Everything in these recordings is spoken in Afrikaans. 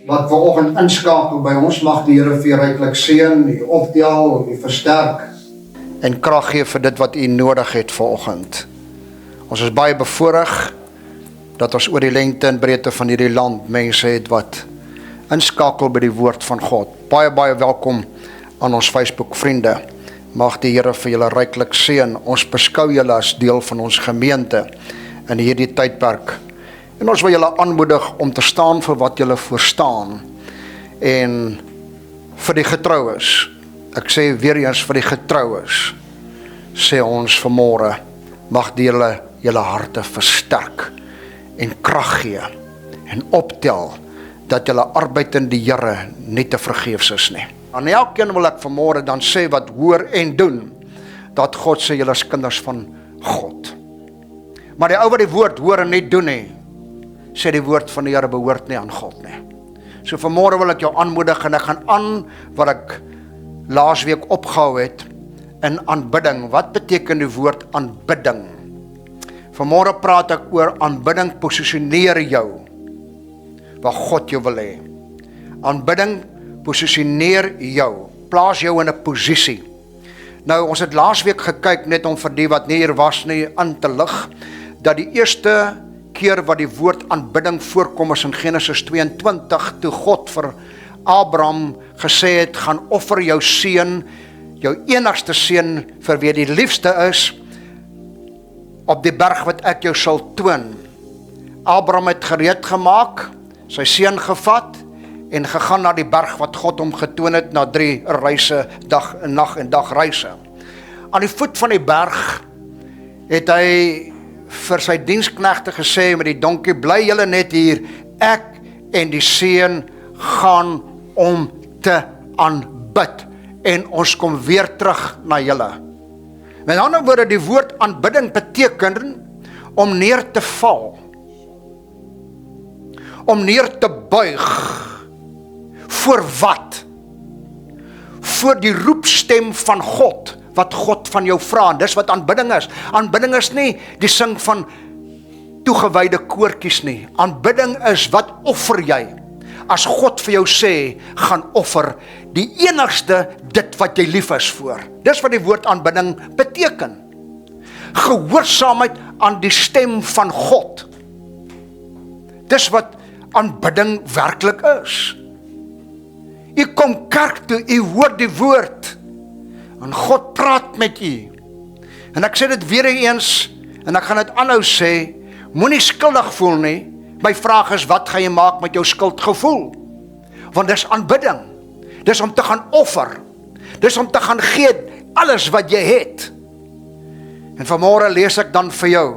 wat vanoggend inskakel by ons, mag die Here vir u ryklik seën, u optel, u versterk en krag gee vir dit wat u nodig het vanoggend. Ons is baie bevoorreg dat ons oor die lengte en breedte van hierdie land mense het wat inskakel by die woord van God. Baie welkom aan ons Facebook vriende. Mag die Here vir julle ryklik seën. Ons beskou julle as deel van ons gemeente in hierdie tydperk. En ons wil julle aanmoedig om te staan vir wat julle voorstaan en vir die getroues. Ek sê weer eens vir die getroues, sê ons vanmôre, mag die Here julle harte versterk en krag gee en optel dat julle arbeid in die Here nie te vergeefs is nie. Aan elkeen wil ek vanmôre dan sê wat hoor en doen, dat God sê julle is kinders van God. Maar die ou wat die woord hoor en nie doen nie, sê die woord van die Here behoort nie aan God nie. So vanmôre wil ek jou aanmoedig en ek gaan aan wat ek laasweek opgehou het in aanbidding. Wat beteken die woord aanbidding? Vanmôre praat ek oor aanbidding posisioneer jou waar God jou wil hê. Aanbidding posisioneer jou, plaas jou in 'n posisie. Nou, ons het laasweek gekyk net om vir die wat nie hier was nie aan te lig, dat die eerste keer wat die woord aanbidding voorkom is in Genesis 22, toe God vir Abraham gesê het, gaan offer jou seun, jou enigste seun vir wie die liefste is, op die berg wat ek jou sal toon. Abraham het gereed gemaak, sy seun gevat en gegaan na die berg wat God hom getoon het na 3 reise, nag en dag reise. Aan die voet van die berg het hy vir sy diensknegte gesê met die donkie, bly julle net hier, ek en die seun gaan om te aanbid en ons kom weer terug na julle. Met ander woorde, die woord aanbidding beteken om neer te val, om neer te buig. Voor wat? Voor die roepstem van God, wat God van jou vra. Dis wat aanbidding is. Aanbidding is nie die sing van toegewyde koortjies nie. Aanbidding is, wat offer jy? As God vir jou sê, gaan offer die enigste dit wat jy lief is voor. Dis wat die woord aanbidding beteken. Gehoorsaamheid aan die stem van God. Dis wat aanbidding werklik is. U kom kerk toe, u hoor die woord, en God praat met u. En ek sê dit weer eens, en ek gaan dit aanhou sê, moenie skuldig voel nie. My vraag is, wat gaan jy maak met jou skuldgevoel? Want dis aanbidding. Dis om te gaan offer. Dis om te gaan gee alles wat jy het. En vanmôre lees ek dan vir jou,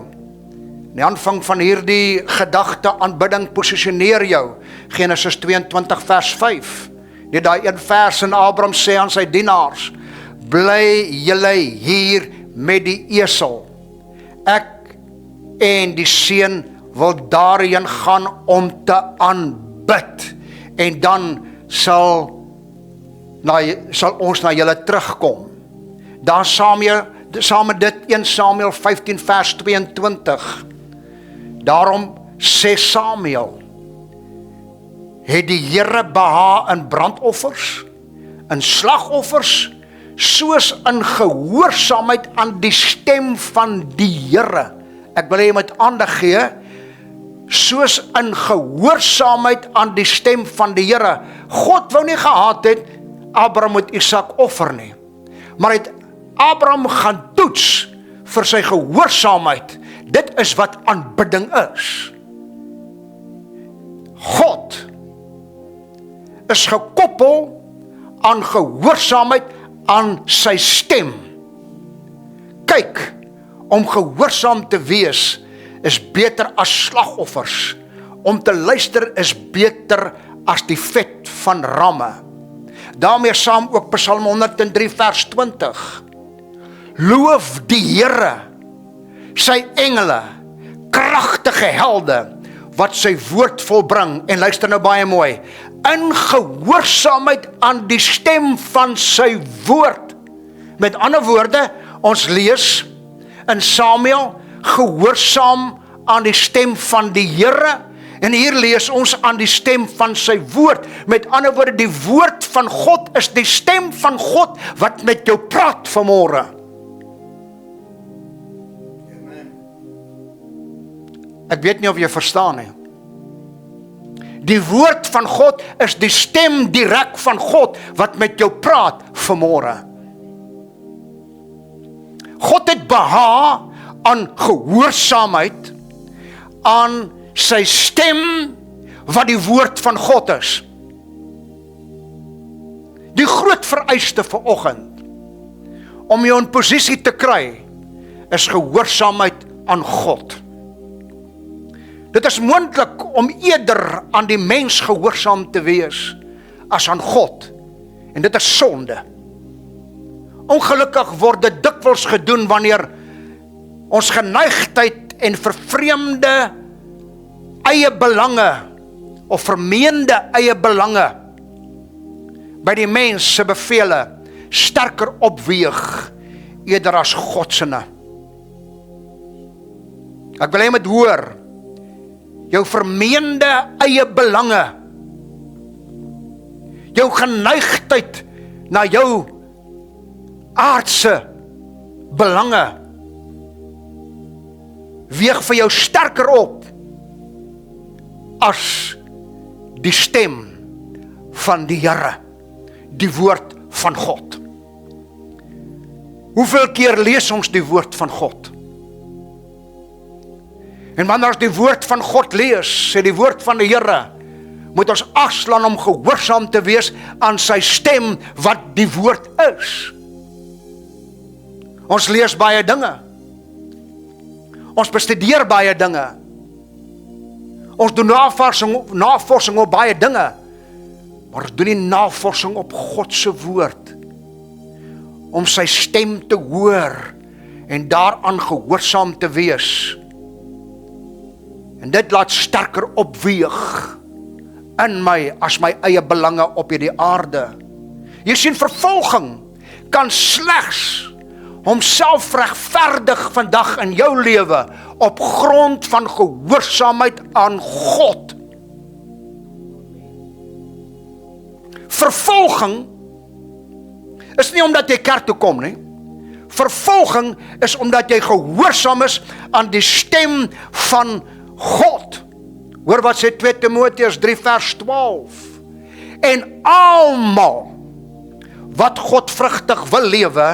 die aanvang van hierdie gedagte aanbidding posisioneer jou, Genesis 22 vers 5. Net daai een vers in Abraham sê aan sy dienaars, bly julle hier met die esel. Ek en die seun wil daarheen gaan om te aanbid. En dan sal ons na julle terugkom. Daar saam met dit 1 Samuel 15 vers 22. Daarom sê Samuel, het die Here behaag in brandoffers, in slagoffers, soos in gehoorsaamheid aan die stem van die Here. Ek wil jy met aandag gee, soos in gehoorsaamheid aan die stem van die Here. God wou nie gehad het, Abraham moet Isak offer nie, maar het Abraham gaan toets vir sy gehoorsaamheid. Dit is wat aanbidding is. God is gekoppel aan gehoorsaamheid aan sy stem. Kyk, om gehoorsaam te wees is beter as slagoffers. Om te luister is beter as die vet van ramme. Daarmee saam ook Psalm 103 vers 20. Loof die Here, sy engele, kragtige helde, wat sy woord volbring, en luister nou baie mooi, in gehoorsaamheid aan die stem van sy woord. Met ander woorde, ons lees in Samuel, gehoorsaam aan die stem van die Here, En hier lees ons aan die stem van sy woord. Met ander woorde, die woord van God is die stem van God wat met jou praat vanmôre. Ek weet nie of jy verstaan nie. Die woord van God is die stem direk van God wat met jou praat vanmôre. God het behaag aan gehoorsaamheid, aan sy stem wat die woord van God is. Die groot vereiste vanoggend om jou in posisie te kry is gehoorsaamheid aan God. Dit is moontlik om eerder aan die mens gehoorsaam te wees as aan God. En dit is sonde. Ongelukkig word dit dikwels gedoen wanneer ons geneigtheid en vervreemde eie belange of vermeende eie belange by die mens se bevele sterker opweeg eerder as God se. Ek wil hê jy moet hoor, jou vermeende eie belange, jou geneigtheid na jou aardse belange weeg vir jou sterker op as die stem van die Here, die woord van God. Hoeveel keer lees ons die woord van God? En wanneer ons die woord van God lees, sê die woord van die Here, moet ons agslaan om gehoorsaam te wees aan sy stem wat die woord is. Ons lees baie dinge. Ons bestudeer baie dinge. Ons doen navorsing op baie dinge. Maar ons doen nie navorsing op God se woord. Om sy stem te hoor en daaraan gehoorsaam te wees. En dit laat sterker opweeg in my as my eie belange op hierdie aarde. Jy sien, vervolging kan slegs homself regverdig vandag in jou lewe op grond van gehoorsaamheid aan God. Vervolging is nie omdat jy kerk toe kom nie. Vervolging is omdat jy gehoorsaam is aan die stem van God. Hoor wat sê 2 Timoteus 3 vers 12. En almal wat godvrugtig wil lewe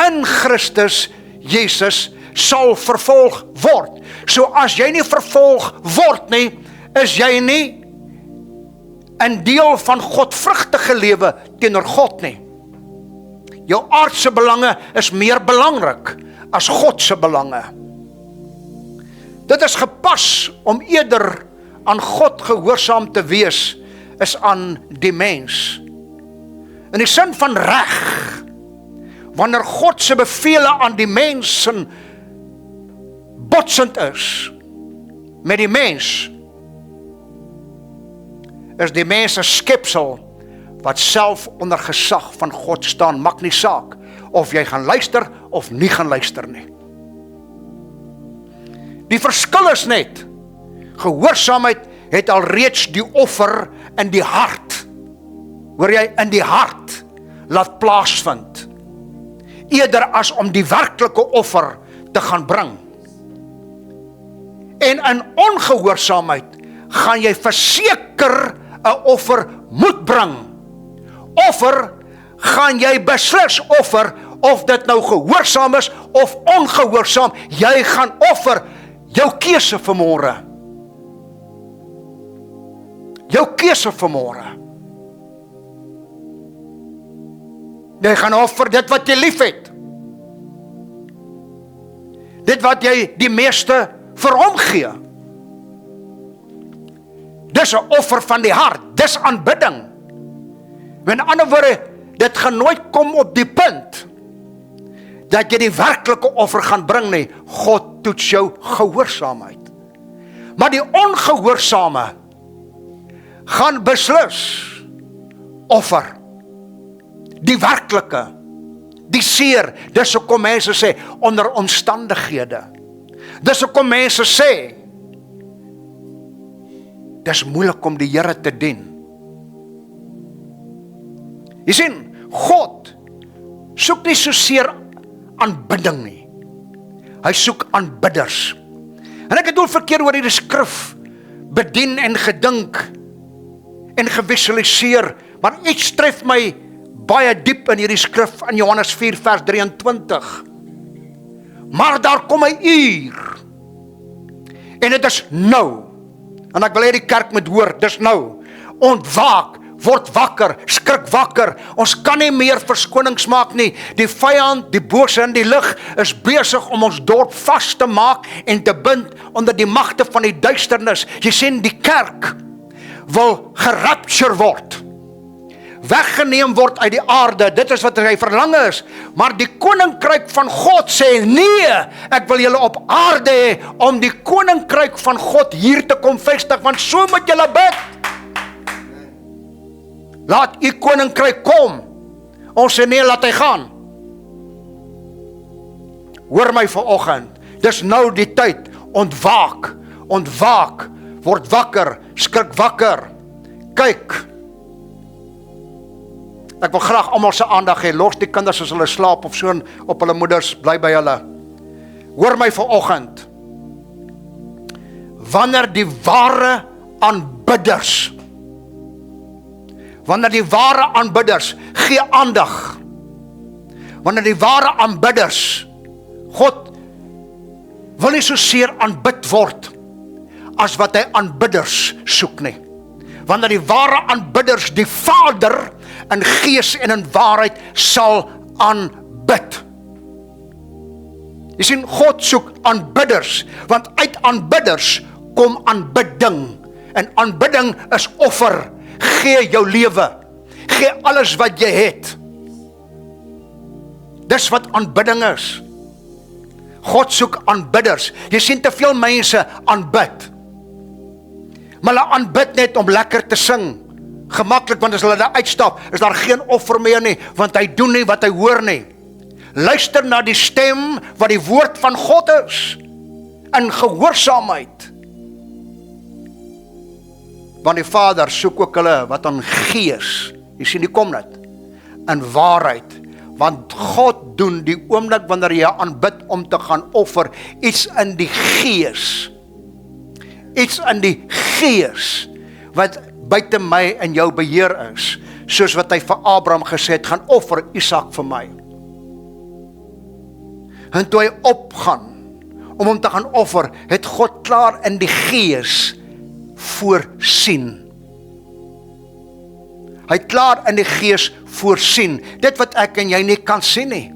in Christus Jesus sal vervolg word. So as jy nie vervolg word nie, is jy nie in deel van godvrugtige lewe teenoor God nie. Jou aardse belange is meer belangrik as God se belange. Dit is gepas om eerder aan God gehoorsaam te wees is aan die mens. In die sin van reg, wanneer God se bevele aan die mens botsend is met die mens, is die mens 'n skepsel wat self onder gesag van God staan. Maak nie saak of jy gaan luister of nie gaan luister nie. Die verskil is net, gehoorsaamheid het alreeds die offer in die hart, hoor jy, in die hart laat plaasvind, eerder as om die werklike offer te gaan bring. En in ongehoorsaamheid gaan jy verseker 'n offer moet bring. Offer gaan jy beslis offer, of dit nou gehoorsaam is of ongehoorsaam, jy gaan offer. Jou keuse vanmôre. Jou keuse vanmôre. Jy gaan offer dit wat jy liefhet. Dit wat jy die meeste vir hom gee. Dis 'n offer van die hart, dis aanbidding. Met ander woorde, dit gaan nooit kom op die punt dat jy die werklike offer gaan bring nie. God toets jou gehoorsaamheid. Maar die ongehoorsame gaan beslis offer. Die werklike, die seer, dis hoekom mense sê, onder omstandighede. Dis hoekom mense sê, dis moeilik om die Here te dien. Jy sien, God soek nie so seer aanbidding nie. Hy soek aanbidders. En ek het al verkeer oor hierdie skrif bedien en gedink en gevisualiseer, maar iets tref my baie diep in hierdie skrif in Johannes 4 vers 23. Maar daar kom 'n uur, en dit is nou, en ek wil hê die kerk moet hoor, dis nou, ontwaak, word wakker, skrik wakker, ons kan nie meer verskonings maak nie, die vyand, die bose in die lig, is besig om ons dorp vas te maak en te bind onder die magte van die duisternis. Jy sien, die kerk wil gerapture word, weggeneem word uit die aarde, dit is wat sy verlang is, maar die koninkryk van God sê, nee, ek wil julle op aarde hê, om die koninkryk van God hier te kom vestig, want so moet julle bid. Laat u koninkryk kom. Ons sê nee, laat hy gaan. Hoor my vanoggend, dis nou die tyd, ontwaak, ontwaak, word wakker, skrik wakker, kyk. Ek wil graag almal se aandag hê, los die kinders as hulle slaap of so op hulle moeders, bly by hulle. Hoor my vanoggend, wanneer die ware aanbidders, gee aandag, wanneer die ware aanbidders, God wil nie so seer aanbid word, as wat hy aanbidders soek nie. Wanneer die ware aanbidders die Vader in gees en in waarheid sal aanbid. Jy sien, God soek aanbidders, want uit aanbidders kom aanbidding, en aanbidding is offer. Gee jou lewe, gee alles wat jy het. Dis wat aanbidding is. God soek aanbidders. Jy sien te veel mense aanbid, maar hulle aanbid net om lekker te sing, gemaklik, want as hulle daar uitstap, is daar geen offer meer nie, want hy doen nie wat hy hoor nie. Luister na die stem wat die woord van God is, in gehoorsaamheid. Want die Vader soek ook hulle wat aan gees, jy sien, die kom net, in waarheid, want God doen die oomblik wanneer jy aanbid om te gaan offer, iets in die gees, wat buite my en jou beheer is, soos wat hy vir Abraham gesê het, gaan offer Isak vir my. En toe hy opgaan, om hom te gaan offer, het God klaar in die gees voorsien. Hy het klaar in die gees voorsien, dit wat ek en jy nie kan sien nie.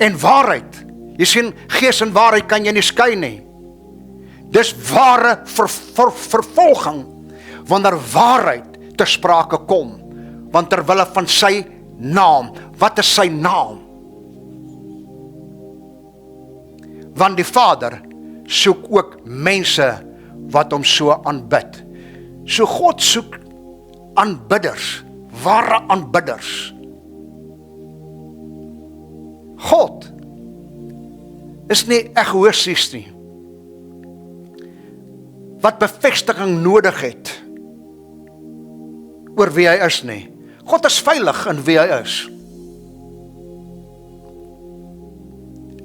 En waarheid, jy sien, gees en waarheid kan jy nie skei nie. Dis ware vervolging, wanneer waarheid ter sprake kom, want terwille van sy naam. Wat is sy naam? Want die Vader soek ook mense wat hom so aanbid. So God soek aanbidders, ware aanbidders. God is nie egoïsties nie, wat bevestiging nodig het oor wie hy is nie. God is veilig in wie hy is.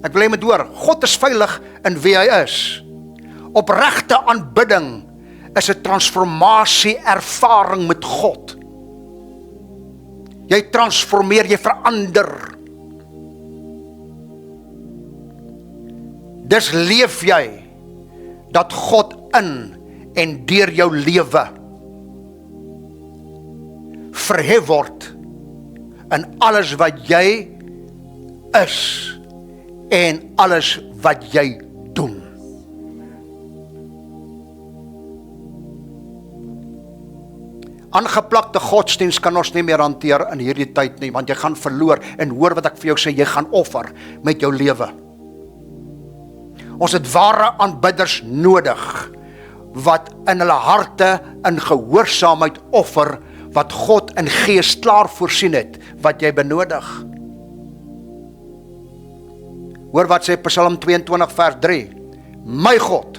Ek wil hê met hoor, God is veilig in wie hy is. Opregte aanbidding is 'n transformasie ervaring met God. Jy transformeer, jy verander. Dis leef jy dat God in en deur jou lewe verhef word in alles wat jy is en alles wat jy doen. Aangeplakte godsdienst kan ons nie meer hanteer in hierdie tyd nie, want jy gaan verloor, en hoor wat ek vir jou sê, jy gaan offer met jou lewe. Ons het ware aanbidders nodig, wat in hulle harte in gehoorsaamheid offer, wat God in gees klaar voorsien het, wat jy benodig. Hoor wat sê Psalm 22 vers 3, my God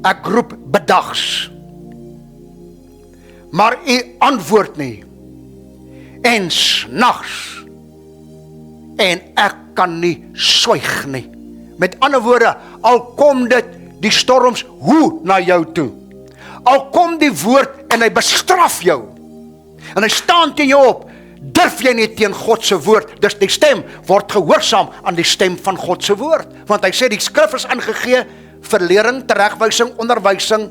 ek roep bedags, maar u antwoord nie, en s'nags, en ek kan nie swyg nie. Met ander woorde, al kom dit die storms hoe na jou toe, al kom die woord en hy bestraf jou, en hy staan teen jou op, durf jy nie teen God se woord, dus die stem word gehoorsaam aan die stem van God se woord, want hy sê die skrif is ingegee vir lering, teregwysing, onderwysing,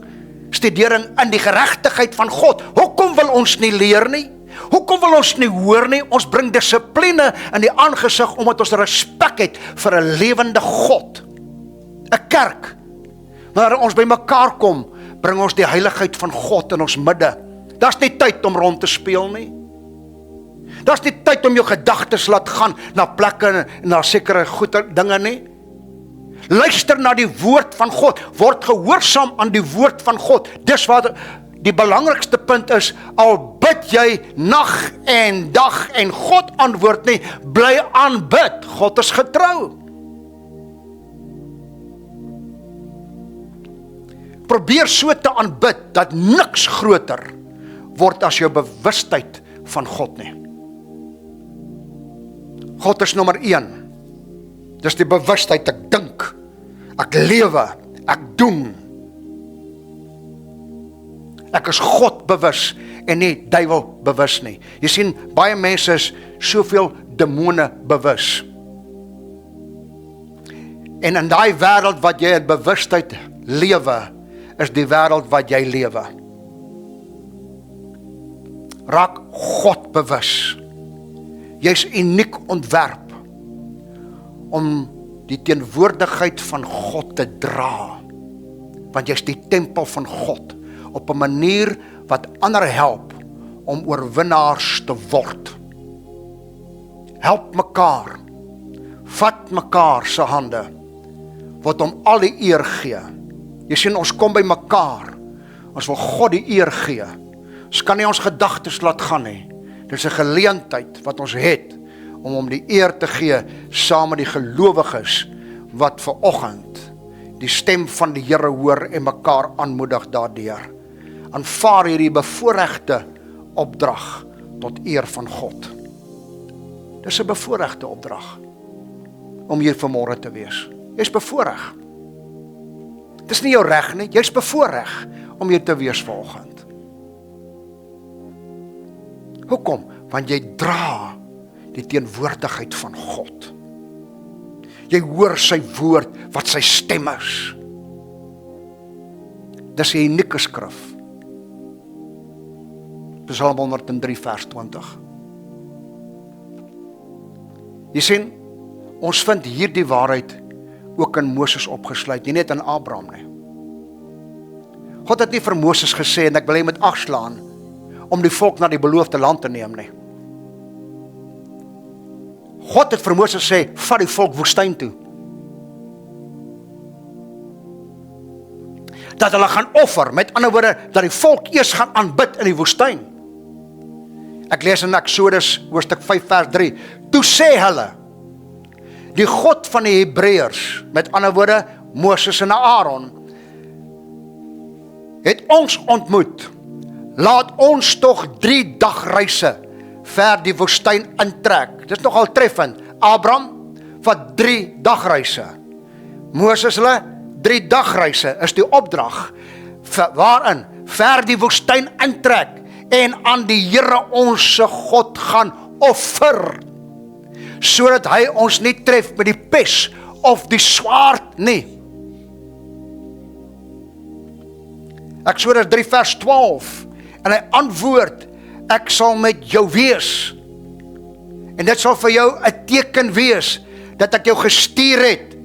studering in die geregtigheid van God. Hoekom wil ons nie leer nie? Hoekom wil ons nie hoor nie? Ons bring dissipline in die aangesig, omdat ons respek het vir 'n lewende God. 'n Kerk, waar ons by mekaar kom, bring ons die heiligheid van God in ons midde. Daar's nie tyd om rond te speel nie. Daar's nie tyd om jou gedagtes laat gaan na plekke en na sekere goeie dinge nie. Luister na die woord van God, word gehoorsaam aan die woord van God. Dis wat die belangrikste punt is, al bid jy nag en dag en God antwoord nie, bly aanbid. God is getrou. Probeer so te aanbid dat niks groter word as jou bewustheid van God nie. God is nommer 1. Dis die bewustheid, ek dink, ek lewe, ek doen. Ek is God bewus en nie duiwel bewus nie. Jy sien, baie mense is soveel demone bewus. En in daai wêreld wat jy in bewustheid lewe, is die wêreld wat jy lewe. Raak God bewus. Jy's uniek ontwerp om die teenwoordigheid van God te dra, want jy's die tempel van God, op 'n manier wat ander help om oorwinnaars te word. Help mekaar, vat mekaar se hande, wat hom al die eer gee. Jy sien, ons kom by mekaar, ons wil God die eer gee. Ons kan nie ons gedagtes laat gaan nie. Dit is 'n geleentheid wat ons het, om hom die eer te gee, saam met die gelowiges, wat ver oggend die stem van die Here hoor en mekaar aanmoedig daardeur. Aanvaar hierdie bevoorregte opdrag tot eer van God. Dis 'n bevoorregte opdrag om hier vanmôre te wees. Jy's bevoorreg. Dis nie jou reg nie, jy's bevoorreg om hier te wees vanoggend. Hoekom? Want jy dra die teenwoordigheid van God. Jy hoor sy woord, wat sy stem is. Dis 'n unieke skrif. Psalm 103 vers 20. Jy sien, ons vind hierdie waarheid ook in Moses opgesluit, nie net in Abraham nie. God het nie vir Moses gesê, en ek wil hy moet agslaan, om die volk na die beloofde land te neem nie. God het vir Moses gesê, vat die volk woestyn toe. Dat hulle gaan offer, met ander woorde, dat die volk eers gaan aanbid in die woestyn. Ek lees in Eksodus hoofstuk 5 vers 3. Toe sê hulle, die God van die Hebreërs, met ander woorde, Moses en Aaron, het ons ontmoet. Laat ons tog 3 dagreise ver die woestyn intrek. Dit is nogal treffend. Abraham vat 3 dagreise. Moses hulle 3 dagreise is die opdrag waarin ver die woestyn intrek en aan die Here ons God gaan offer, sodat hy ons nie tref met die pes of die swaard nie. Eksodus 3 vers 12, en hy antwoord, ek sal met jou wees, en dit sal vir jou 'n teken wees, dat ek jou gestuur het,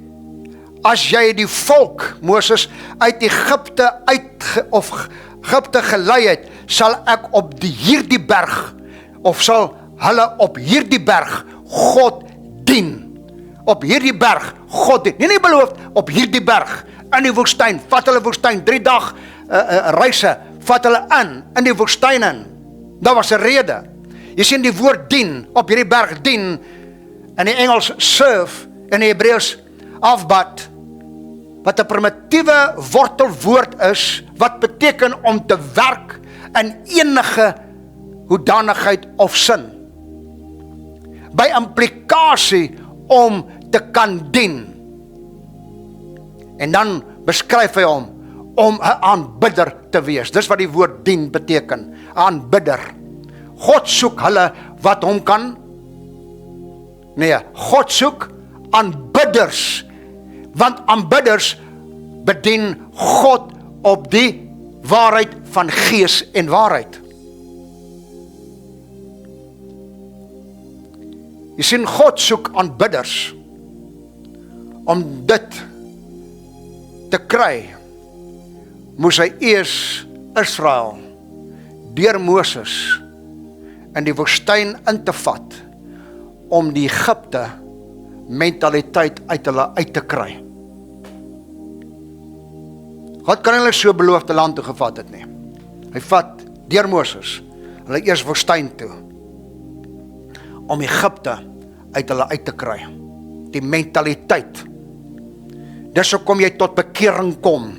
as jy die volk, Moses, uit Egipte Egipte gelei het, sal ek op hierdie berg, of sal hulle op hierdie berg God dien. Op hierdie berg God dien. Nie beloof, op hierdie berg, in die woestyn, vat hulle woestyn, 3 dag reise, vat hulle in die woestyn in. Daar was 'n rede. Jy sien die woord dien, op hierdie berg dien, in die Engels serve, in die Hebreëus afbad, wat 'n primitiewe wortelwoord is, wat beteken om te werk in enige hoedanigheid of sin. By implikasie om te kan dien. En dan beskryf hy hom om 'n aanbidder te wees. Dis wat die woord dien beteken, aanbidder. God soek hulle wat hom kan. Nee, God soek aanbidders, want aanbidders bedien God op die waarheid van gees en waarheid. Jy sien, God soek aanbidders. Om dit te kry, moes hy eers Israel deur Moses in die woestyn in te vat, om die Egipte mentaliteit uit hulle uit te kry. God kan hulle so beloofde land toe gevat het nie. Hy vat deur Moses hulle eers woestyn toe, om Egipte uit hulle uit te kry. Die mentaliteit. Dis hoekom jy tot bekering kom.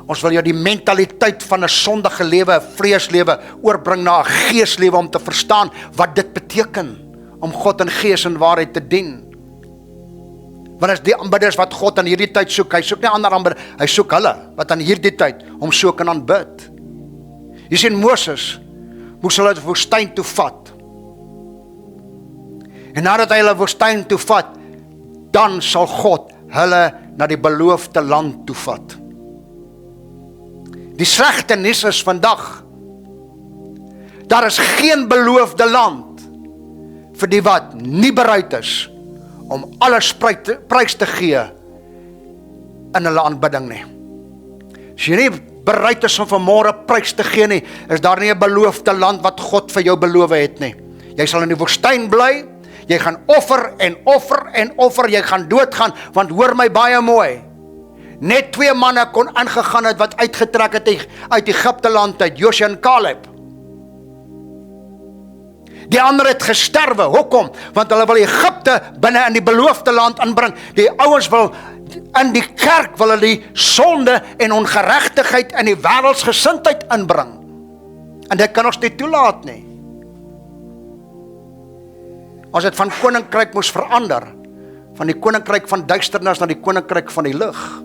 Ons wil jou die mentaliteit van 'n sondige lewe, 'n vleeslewe oorbring na 'n geeslewe, om te verstaan wat dit beteken om God in gees en waarheid te dien. Want is die aanbidders wat God in hierdie tyd soek. Hy soek nie ander aanbidders, hy soek hulle wat in hierdie tyd hom so kan aanbid. Jy sien, Moses moes hulle die woestyn toe vat. En nadat hy hulle woestyn toe vat, dan sal God hulle na die beloofde land toe vat. Die slegte nuus is vandag, daar is geen beloofde land vir die wat nie bereid is om alles prys te gee in hulle aanbidding nie. As jy nie bereid is om vanmôre prys te gee nie, is daar nie 'n beloofde land wat God vir jou beloof het nie. Jy sal in die woestyn bly, jy gaan offer en offer en offer, jy gaan doodgaan, want hoor my baie mooi, net 2 manne kon aangegaan het wat uitgetrek het uit Egipte land uit, Josua en Caleb. Die ander het gesterwe. Hoekom? Want hulle wil Egipte binne in die beloofde land inbring. Die ouens wil in die kerk wil hulle die sonde en ongeregtigheid in die wêreldsgesindheid inbring. En dit kan ons nie toelaat nie. As dit van koninkryk moes verander, van die koninkryk van duisternis na die koninkryk van die lig.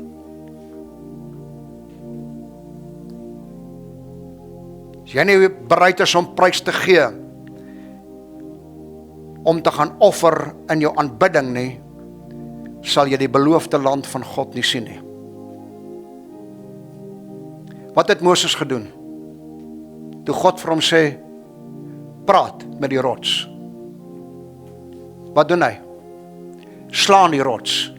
As jy nie bereid is om prys te gee, om te gaan offer in jou aanbidding nie, sal jy die beloofde land van God nie sien nie. Wat het Moses gedoen? Toe God vir hom sê, praat met die rots. Wat doen hy? Slaan die rots.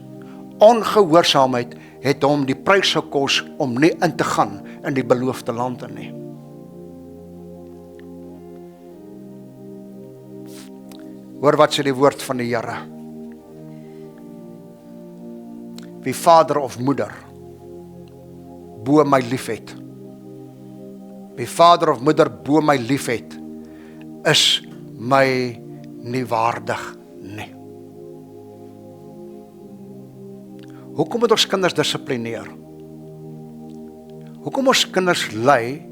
Ongehoorsaamheid het hom die prys gekos om nie in te gaan in die beloofde land nie. Hoor wat sê die woord van die Here. Wie vader of moeder bo my liefhet, wie vader of moeder bo my liefhet, is my nie waardig nie. Hoekom moet ons kinders dissiplineer? Hoekom ons kinders lei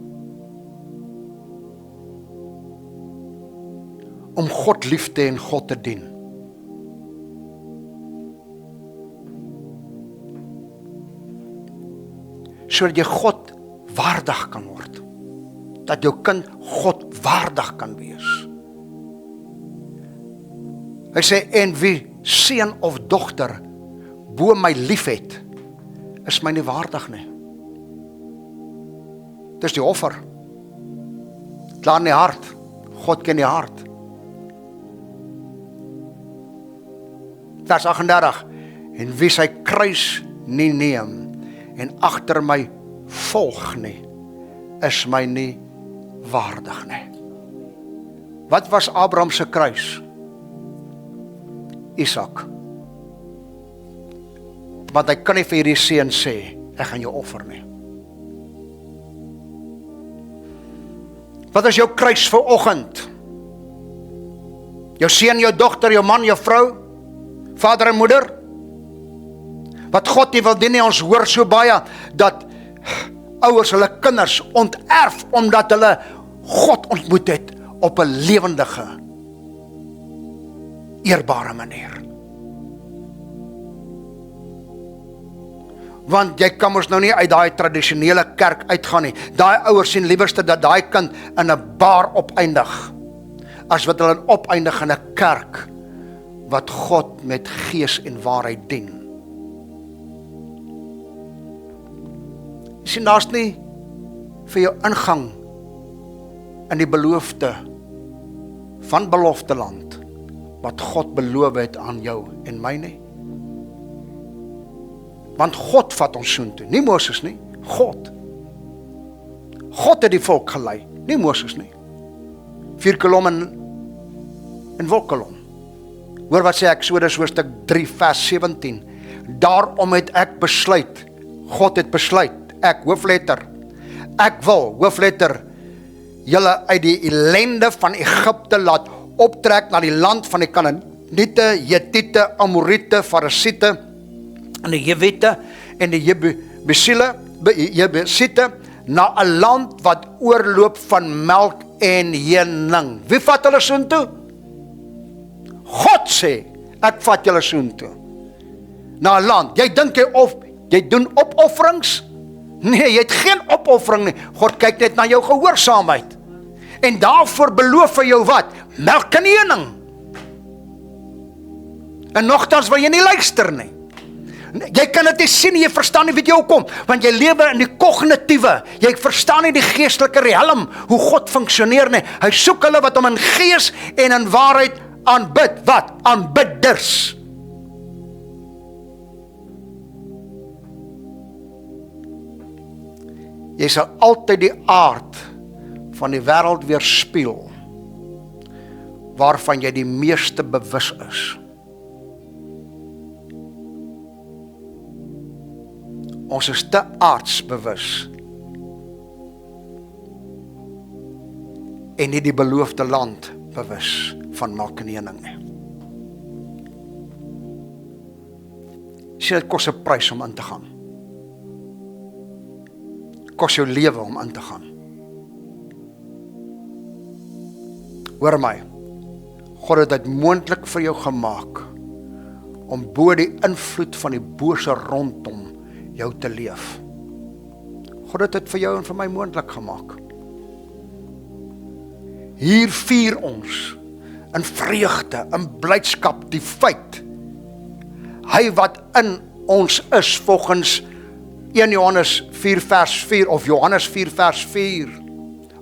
om God lief te hê en God te dien? Sodat jy God waardig kan word. Dat jou kind God waardig kan wees. Hy sê, en wie seun of dogter bo my liefhet, is my nie waardig nie. Dis die offer. Klaar in die hart. God ken die hart. Vers 38, en wie sy kruis nie neem, en agter my volg nie, is my nie waardig nie. Wat was Abraham se kruis? Isak. Want hy kan nie vir hierdie seun sê, ek gaan jou offer nie. Wat is jou kruis vir oggend? Jou seun, jou dogter, jou man, jou vrou, vader en moeder? Wat God nie wil doen nie, ons hoor so baie, dat ouers hulle kinders onterf, omdat hulle God ontmoet het, op 'n lewendige, eerbare manier. Want jy kan mos nou nie uit daai tradisionele kerk uitgaan nie. Daai ouers sien liewerste dat daai kind in 'n bar opeindig, as wat hulle opeindig in 'n kerk, wat God met gees en waarheid dien. Jy sien, daar's nie vir jou ingang in die beloofde van belofte land, wat God beloof het aan jou en my nie. Want God vat ons soontoe, nie Moses nie, God. God het die volk gelei, nie Moses nie. 4 kolom en wolkkolom. Hoor wat sê Eksodus hoofstuk 3 vers 17. Daarom het ek besluit, God het besluit, ek hoofletter, ek wil, hoofletter, julle uit die ellende van Egipte laat optrek na die land van die Kanaaniete, Hetiete, Amoriete, Farisiete, en die Jewiete en die Jebusiete, na 'n land wat oorloop van melk en honing. Wie vat hulle soontoe? God sê, ek vat julle soontoe. Na 'n land. Jy dink jy doen opofferings? Nee, jy het geen opoffering nie. God kyk net na jou gehoorsaamheid. En daarvoor beloof hy jou wat? Melk en honing. En nogtans wil jy nie luister nie. Jy kan dit nie sien nie, jy verstaan nie wat jou kom, want jy lewe in die kognitiewe, jy verstaan nie die geestelike riem, hoe God funksioneer nie. Hy soek hulle wat hom in gees en in waarheid aanbid. Wat? Aanbidders. Jy sal altyd die aard van die wêreld weerspieël, waarvan jy die meeste bewus is. Ons is te aardsbewus en nie die beloofde land bewus van melk en honing nie. Sê dit kos 'n prys om in te gaan. Kos jou lewe om in te gaan. Hoor my, God het dit moontlik vir jou gemaak om bo die invloed van die bose rondom jou te leef. God het dit vir jou en vir my moontlik gemaak. Hier vier ons in vreugde, in blydskap die feit, hy wat in ons is volgens 1 Johannes 4 vers 4 of Johannes 4 vers 4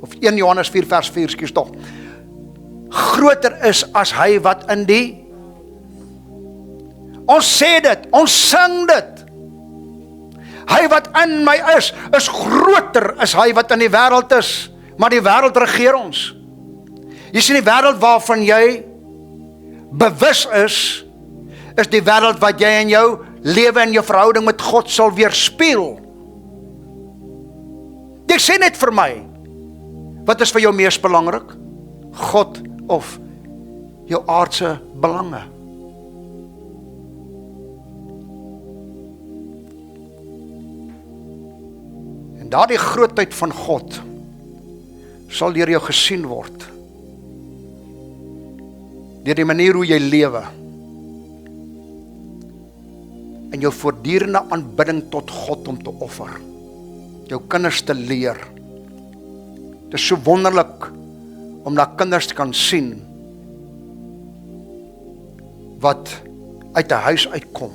of 1 Johannes 4 vers 4, ekskuus tog, groter is as hy wat in die, ons sê dit, ons sing dit, hy wat in my is groter as hy wat in die wêreld is, maar die wêreld regeer ons. Jy sien, die wêreld waarvan jy bewus is die wêreld wat jy in jou lewe en jou verhouding met God sal weerspieël. Jy sê net vir my, wat is vir jou mees belangrik? God of jou aardse belange? En daardie grootheid van God sal deur jou gesien word, deur die manier hoe jy lewe, en jou voortdurende aanbidding tot God om te offer, jou kinders te leer. Dit is so wonderlik om na kinders te kan sien wat uit 'n huis uitkom,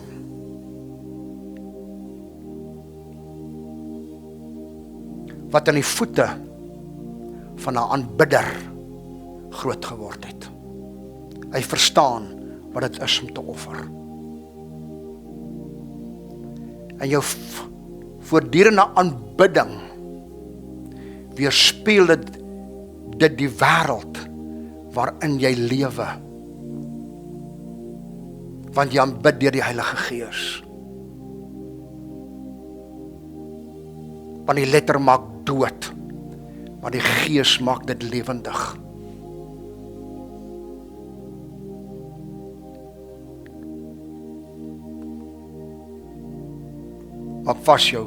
wat aan die voete van 'n aanbidder groot geword het. Hy verstaan wat dit is om te offer. En jou voortdurende aanbidding weerspieël dit die wêreld waarin jy lewe. Want jy aanbid deur die Heilige Gees. Want die letter maak dood, maar die Gees maak dit lewendig. maak vas jou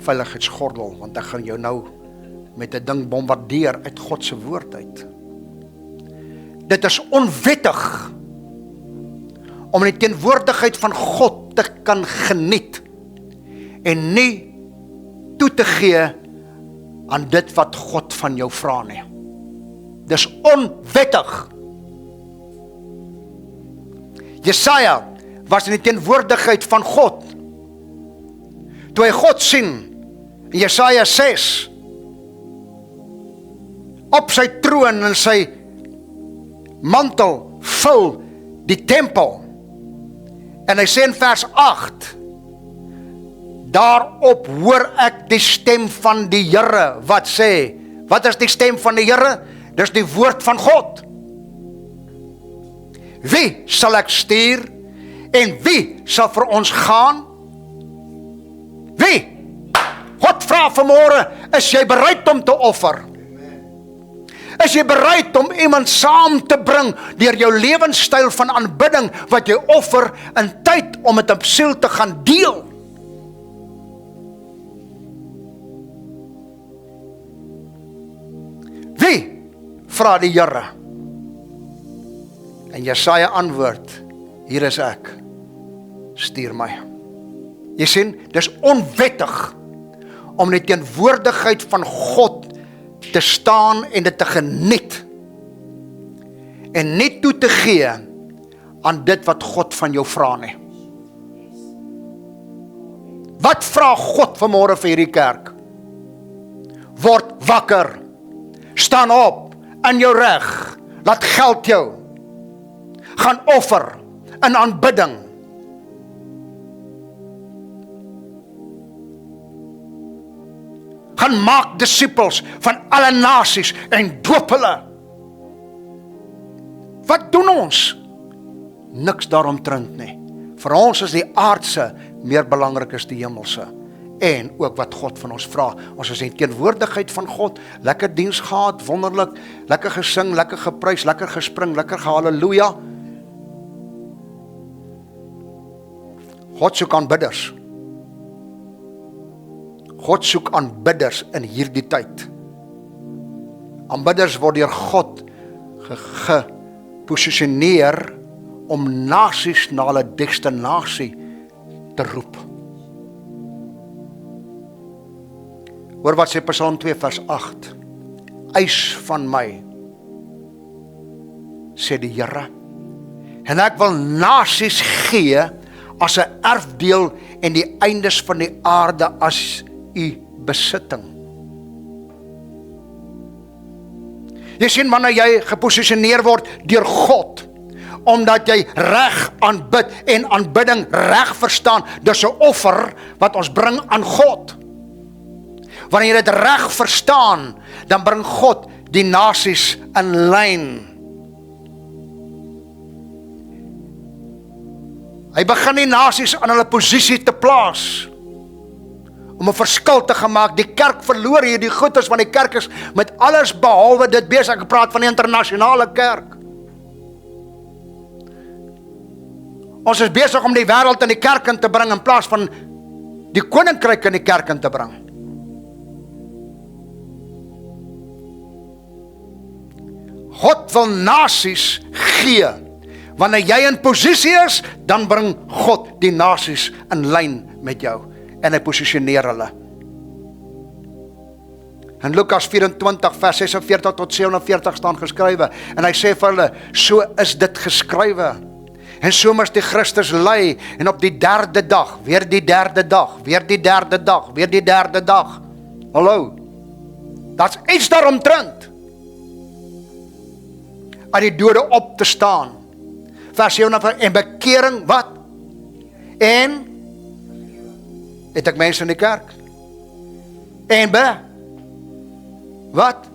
veiligheidsgordel, want ek gaan jou nou met 'n ding bombardeer uit God se woord uit. Dit is onwettig om in die teenwoordigheid van God te kan geniet en nie toe te gee aan dit wat God van jou vra nie. Dis onwettig. Jesaja was in die teenwoordigheid van God. Toe hy God sien, in Jesaja 6, op sy troon en sy mantel vul die tempel. En hy sê in vers 8, daarop hoor ek die stem van die Here, wat sê, wat is die stem van die Here? Dis die woord van God. Wie sal ek stuur en wie sal vir ons gaan? Wie? God vra vanmôre, is jy bereid om te offer? Is jy bereid om iemand saam te bring deur jou lewenstyl van aanbidding wat jy offer in tyd om met 'n siel te gaan deel? Wie? Vra die Here. En Jesaja antwoord, hier is ek, stuur my. Jy sien, dis onwettig om in die teenwoordigheid van God te staan en dit te geniet en nie toe te gee aan dit wat God van jou vra nie. Wat vra God vanmôre vir hierdie kerk? Word wakker, staan op in jou reg, laat geld jou, gaan offer in aanbidding. Gaan maak disippels van alle nasies en doop hulle. Wat doen ons? Niks daaromtrent nie. Vir ons is die aardse meer belangrik as die hemelse. En ook wat God van ons vra. Ons is in teenwoordigheid van God, lekker diens gehad, wonderlik, lekker gesing, lekker geprys, lekker gespring, lekker gehalleluja. God soek aanbidders. God soek aanbidders in hierdie tyd. Aanbidders word deur God geposisioneer om nasies na hulle destinasie te roep. Hoor wat sê Psalm 2 vers 8. Eis van my, sê die Here, en ek wil nasies gee as 'n erfdeel en die eindes van die aarde as u besitting. Jy sien, wanneer jy geposisioneer word deur God, omdat jy reg aanbid en aanbidding reg verstaan, dis 'n offer wat ons bring aan God. Wanneer jy dit reg verstaan, dan bring God die nasies in lyn. Hy begin die nasies aan hulle posisie te plaas, om 'n verskil te gemaak. Die kerk verloor hierdie goeders, want die kerk is met alles behalwe dit besig. Ek praat van die internasionale kerk. Ons is besig om die wêreld in die kerk in te bring, in plaas van die koninkryk in die kerk in te bring. God wil nasies gee. Wanneer jy in posisie is, dan bring God die nasies in lyn met jou. En hy posisioneer hulle. In Lukas 24 vers 46 tot 47 staan geskrywe. En hy sê vir hulle, so is dit geskrywe. En so moes die Christus ly, en op die derde dag, weer die derde dag, weer die derde dag, weer die derde dag. Hallo, dat's iets daaromtrent. Uit die dode op te staan. Vers 7, en bekering, wat? En het ek mense in die kerk? En wat?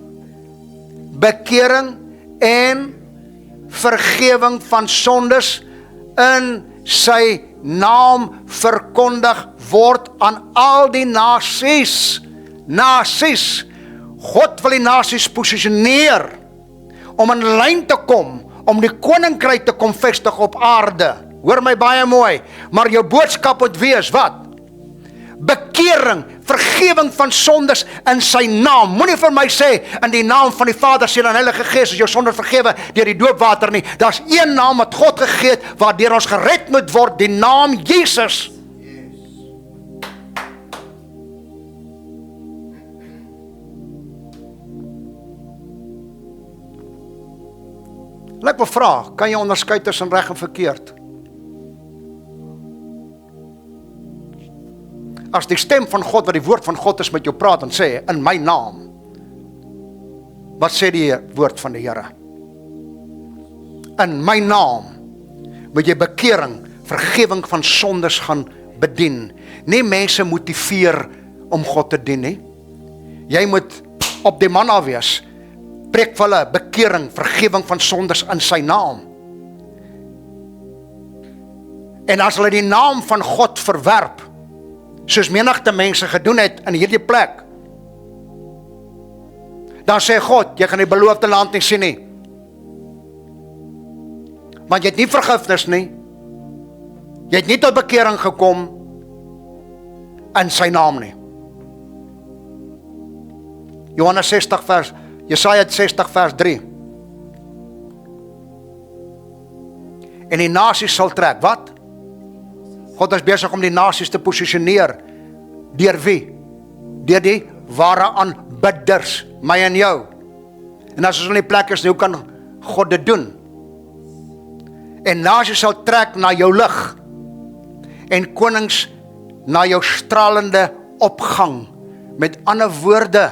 Bekering en vergewing van sondes in sy naam verkondig word aan al die nasies. Nasies. God wil die nasies posisioneer om in lyn te kom, om die koninkryk te kom vestig op aarde. Hoor my baie mooi, maar jou boodskap moet wees, wat? bekering, vergewing van sondes in sy naam. Moenie vir my sê, in die naam van die Vader, Seun en Heilige Gees, is jou sonde vergewe deur die doopwater nie. Daar's een naam wat God gegee het, waardeur ons gered moet word, die naam Jesus. Ek wil vra, kan jy onderskei tussen reg en verkeerd? As die stem van God, wat die woord van God is met jou praat en sê, in my naam, wat sê die woord van die Here? In my naam moet jy bekering, vergewing van sondes gaan bedien. Nie mense motiveer om God te dien nie. Jy moet op die man af wees. Preek vir hulle bekering, vergewing van sondes in sy naam. En as hulle die naam van God verwerp, soos menigte mense gedoen het in hierdie plek, dan sê God, jy gaan die beloofde land nie sien nie. Want jy het nie vergifnis nie. Jy het nie tot bekering gekom in sy naam nie. Jesaja 60 vers 3. En die nasies sal trek, wat? God is besig om die nasies te posisioneer. Deur wie? Deur die ware aanbidders, my en jou. En as ons in die plek is, hoe kan God dit doen? En nasies sal trek na jou lig, en konings na jou stralende opgang. Met ander woorde,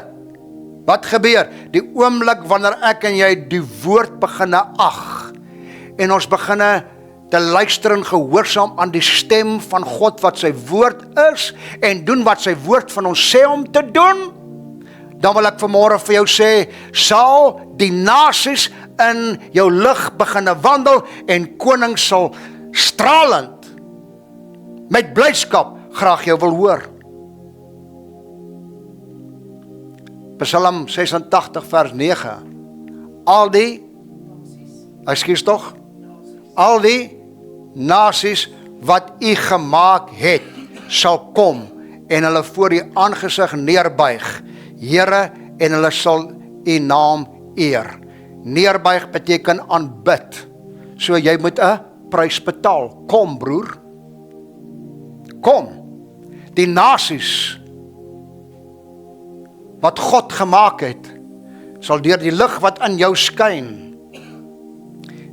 wat gebeur? Die oomblik wanneer ek en jy die woord beginne ag, en ons beginne te luister en gehoorsaam aan die stem van God wat sy woord is, en doen wat sy woord van ons sê om te doen, dan wil ek vanmôre vir jou sê, sal die nasies in jou lig beginne wandel, en konings sal stralend, met blydskap, graag jou wil hoor. Psalm 86 vers 9. Al die nasies wat u gemaak het, sal kom en hulle voor u aangesig neerbuig, Here, en hulle sal u naam eer. Neerbuig beteken aanbid. So jy moet 'n prys betaal. Kom broer. Kom. Die nasies wat God gemaak het, sal deur die lig wat in jou skyn,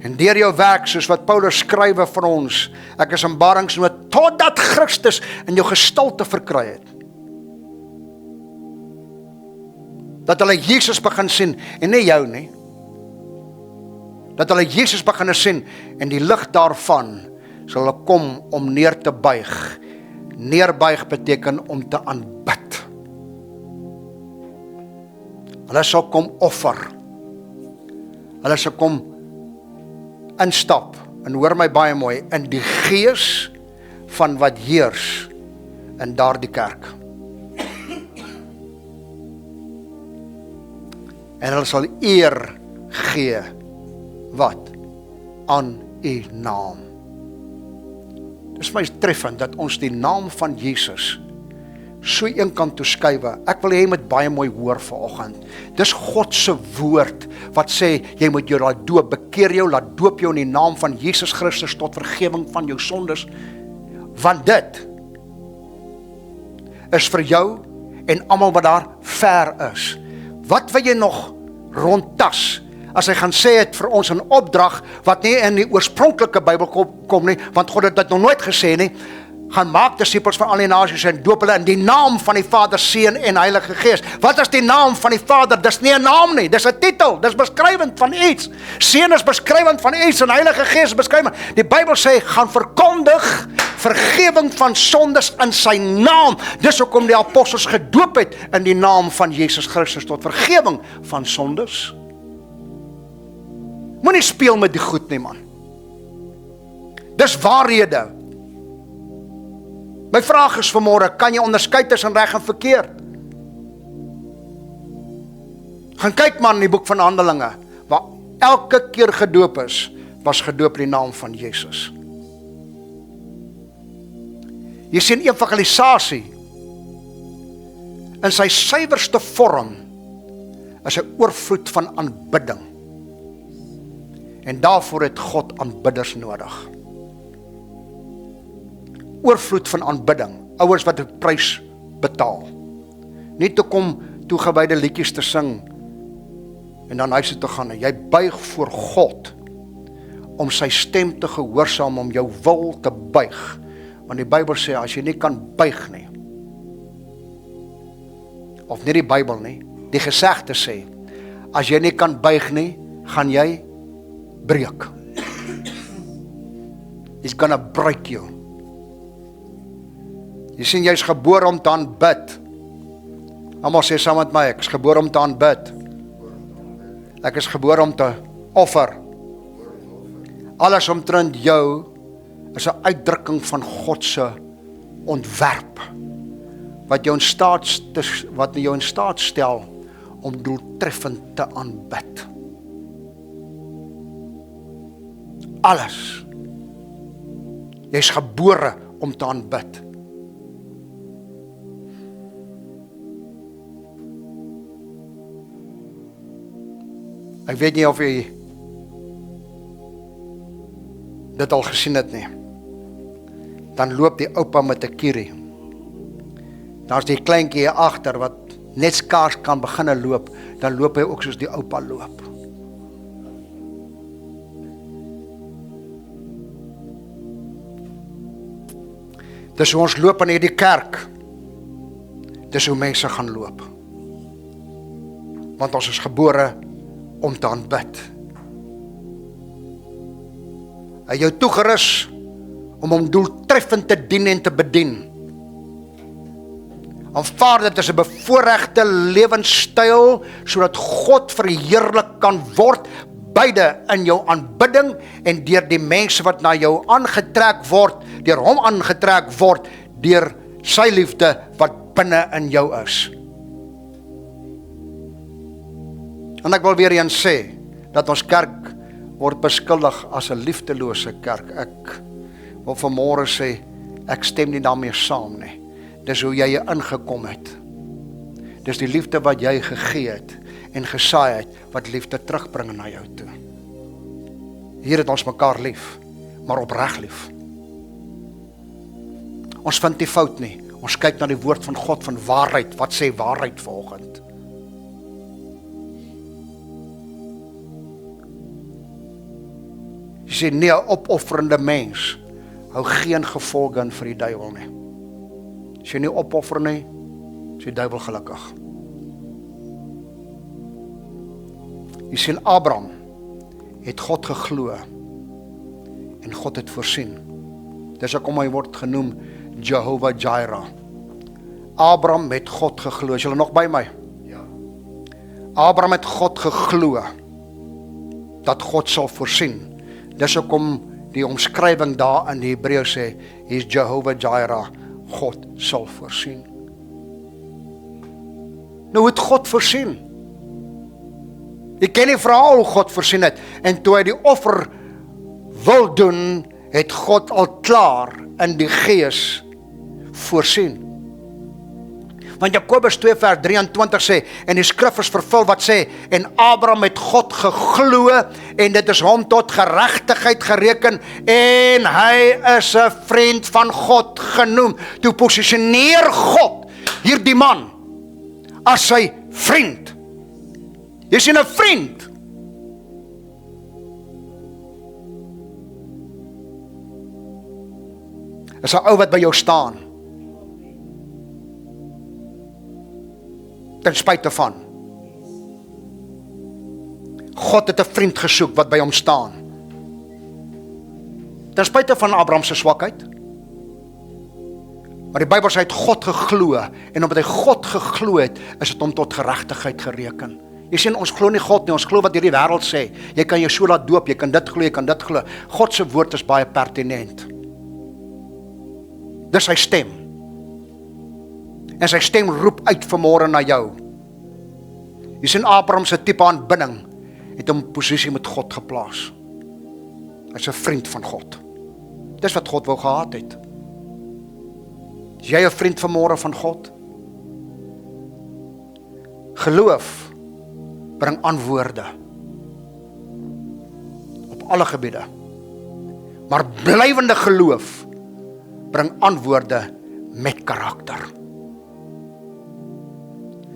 en deur jou werk, soos wat Paulus skrywe vir ons, ek is in baringsnood, totdat Christus in jou gestalte verkry het. Dat hulle Jesus begin sien, en nie jou nie. Dat hulle Jesus begin sien, en die lig daarvan, sal hulle kom om neer te buig. Neerbuig beteken om te aanbid. Hulle sal kom offer. Hulle sal kom instap, en hoor my baie mooi, in die gees van wat heers in daardie kerk. En hulle sal eer gee, wat? Aan u naam. Dit is my treffend, dat ons die naam van Jesus so een kan toeskuiwe. Ek wil hê jy moet baie mooi hoor vanoggend. Dis God se woord wat sê, jy moet jou laat doop, bekeer jou, laat doop jou in die naam van Jesus Christus tot vergewing van jou sondes. Want dit is vir jou en almal wat daar ver is. Wat wil jy nog rondtas? As hy gaan sê het vir ons 'n opdrag wat nie in die oorspronklike Bybel kom nie, want God het dit nog nooit gesê nie, gaan maak disippels van al die nasies en doop hulle in die naam van die Vader, Seun en Heilige Gees. Wat is die naam van die Vader? Dis nie 'n naam nie, dis 'n titel, dis beskrywend van iets. Seun is beskrywend van iets en Heilige Gees is beskrywend. Die Bybel sê, gaan verkondig vergewing van sondes in sy naam. Dis hoekom die apostels gedoop het in die naam van Jesus Christus tot vergewing van sondes. Moenie speel met die goed nie, man. Dis waarhede. My vraag is vanmôre, kan jy onderskei tussen reg en verkeerd? Gaan kyk man in die boek van Handelinge, waar elke keer gedoop is, was gedoop in die naam van Jesus. Jy sien evangelisasie in sy suiwerste vorm, is 'n oorvloed van aanbidding. En daarvoor het God aanbidders nodig. Oorvloed van aanbidding, ouers wat 'n prys betaal. Nie te kom toegewyde liedjies te sing en dan huis toe te gaan. Jy buig voor God om sy stem te gehoorsaam, om jou wil te buig. Want die Bybel sê, as jy nie kan buig nie, of nie die Bybel nie, die gesegde sê, as jy nie kan buig nie, gaan jy breek. It's gonna break you. Jy sien, jy is gebore om te aanbid. Almal sê saam met my, ek is gebore om te aanbid. Ek is gebore om te offer. Alles omtrent jou is 'n uitdrukking van God se ontwerp, wat jou in staat stel om doeltreffend te aanbid. Alles. Jy is gebore om te aanbid. Ek weet nie of jy dit al gesien het nie. Dan loop die oupa met 'n kierie. Daar's die kleintjie hier agter wat net skaars kan begine loop, dan loop hy ook soos die oupa loop. Dis hoe ons loop in hierdie kerk. Dis hoe mense gaan loop. Want ons is gebore om te aanbid. Hy jou toegerus om hom doeltreffend te dien en te bedien. Aanvaar dit as 'n bevoorregte lewenstyl, sodat God verheerlik kan word, beide in jou aanbidding en deur die mense wat na jou aangetrek word, deur hom aangetrek word, deur sy liefde wat binne in jou is. En ek wil weer eens sê, dat ons kerk word beskuldig as 'n liefdelose kerk. Ek wil vanmôre sê, ek stem nie daarmee saam nie. Dis hoe jy hier ingekom het. Dis die liefde wat jy gegee het en gesaai het, wat liefde terugbring na jou toe. Hier het ons mekaar lief, maar opreg lief. Ons vind nie fout nie. Ons kyk na die woord van God van waarheid. Wat sê waarheid vanoggend? Jy sê, nee, 'n opofferende mens hou geen gevolge in vir die duiwel nie. As jy nie opoffer nie, is die duiwel gelukkig. Jy sien, Abraham het God geglo en God het voorsien. Dis hoekom hy word genoem Jehovah Jireh. Abraham het God geglo. Is julle nog by my? Ja. Abraham het God geglo dat God sal voorsien. Dis hoekom die omskrywing daar in die Hebreëus sê, hy is Jehovah Jireh, God sal voorsien. Nou het God voorsien. Ek ken die verhaal hoe God voorsien het, en toe hy die offer wil doen, het God al klaar in die gees voorsien. Want Jakobus 2 vers 23 sê, en die skrif is vervul wat sê, en Abraham het God geglo, en dit is hom tot geregtigheid gereken, en hy is 'n vriend van God genoem. Toe posisioneer God hierdie man as sy vriend. Jy sien, 'n vriend is 'n ou wat by jou staan. Ten spyte van. God het 'n vriend gesoek wat by hom staan. Ten spyte van Abraham se swakheid. Maar die Bybel sê hy het God geglo, en omdat hy God geglo het, is dit hom tot geregtigheid gereken. Jy sien, ons glo nie God nie, ons glo wat hierdie wêreld sê. Jy kan jou so laat doop, jy kan dit glo, jy kan dit glo. God se woord is baie pertinent. Dis sy stem. En sy stem roep uit vanmôre na jou. Jy sien, Abraham se tipe aanbidding het hom in posisie met God geplaas. Hy's 'n vriend van God. Dis wat God wou gehad het. Is jy 'n vriend vanmôre van God? Geloof bring antwoorde op alle gebiede. Maar blywende geloof bring antwoorde met karakter.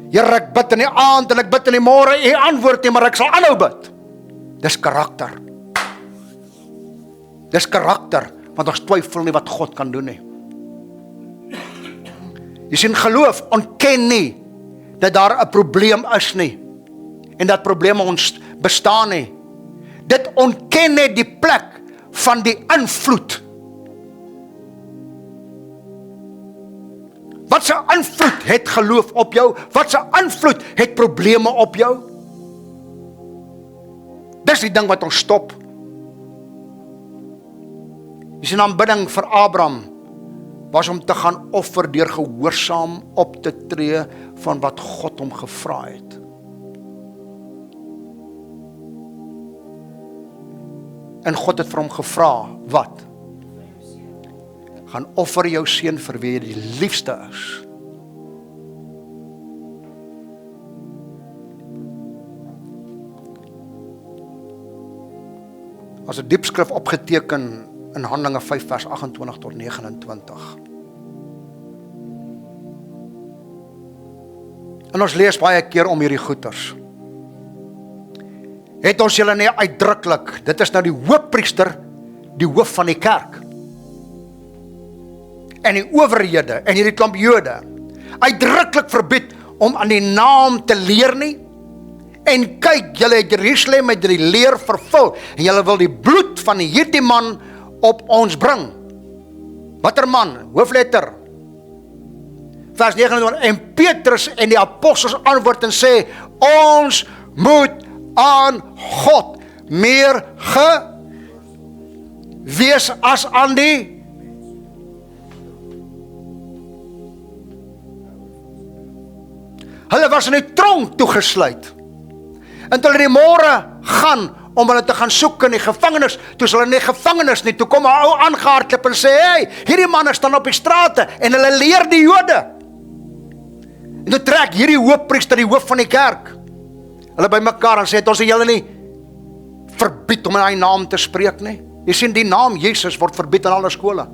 Here, ek bid in die aand en ek bid in die môre, U antwoord nie, maar ek sal aanhou bid. Dis karakter. Dis karakter, want ons twyfel nie wat God kan doen nie. Jy sien, geloof ontken nie dat daar 'n probleem is nie en dat probleme ons bestaan nie. Dit ontken net die plek van die invloed. Wat se invloed het geloof op jou? Wat se invloed het probleme op jou? Dis die ding wat ons stop. Jy sien, aanbidding vir Abraham was om te gaan offer deur gehoorsaam op te tree van wat God hom gevra het. En God het vir hom gevra, wat? Gaan offer jou seun vir wie jy die liefste is. As 'n diepskrif opgeteken in Handelinge 5 vers 28 tot 29. En ons lees baie keer om hierdie goeters. Het ons julle nie uitdruklik, dit is nou die hoofpriester, die hoof van die kerk, en die owerhede, en hierdie klomp Jode, uitdruklik verbied om aan die naam te leer nie, en kyk, julle het Jerusalem met die leer vervul, en julle wil die bloed van hierdie man op ons bring. Watter man? Hoofletter. Vers 29, en Petrus en die apostels antwoord en sê, ons moet aan God meer wees as aan die hulle was in die tronk toegesluit. En toe hulle die môre gaan om hulle te gaan soek in die gevangenis, toe is hulle nie gevangenis nie, toe kom 'n ou aangehardloop en sê, hey, hierdie manne staan op die strate en hulle leer die Jode. En toe trek hierdie hoofpriester, die hoof van die kerk, hulle by mekaar en sê, het ons julle nie verbied om in hy naam te spreek nie? Jy sien, die naam Jesus word verbied in alle skole,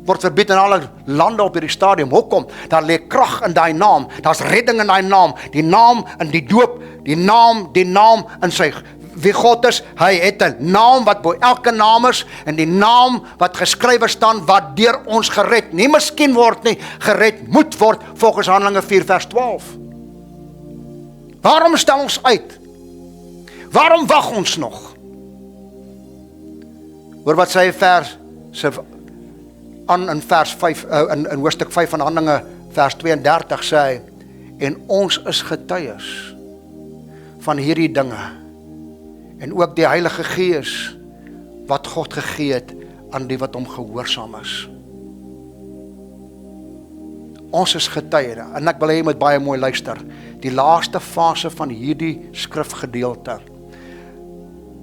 word verbied in alle lande op hierdie stadium. Hoekom? Daar lê krag in daai naam, daar's redding in daai naam, die naam in die doop, die naam in sy wie God is, hy het 'n naam wat bo elke naam is, en die naam wat geskrywe staan, wat deur ons gered, nie miskien word nie, gered moet word, volgens Handelinge 4 vers 12. Waarom stel ons uit? Waarom wag ons nog? Hoor wat sê vers in vers 5, in hoofstuk 5 van Handelinge vers 32 sê hy, en ons is getuies van hierdie dinge, en ook die Heilige Gees wat God gegee het aan die wat hom gehoorsaam is. Ons is getuie, en ek wil hê jy moet baie mooi luister. Die laaste fase van hierdie skrifgedeelte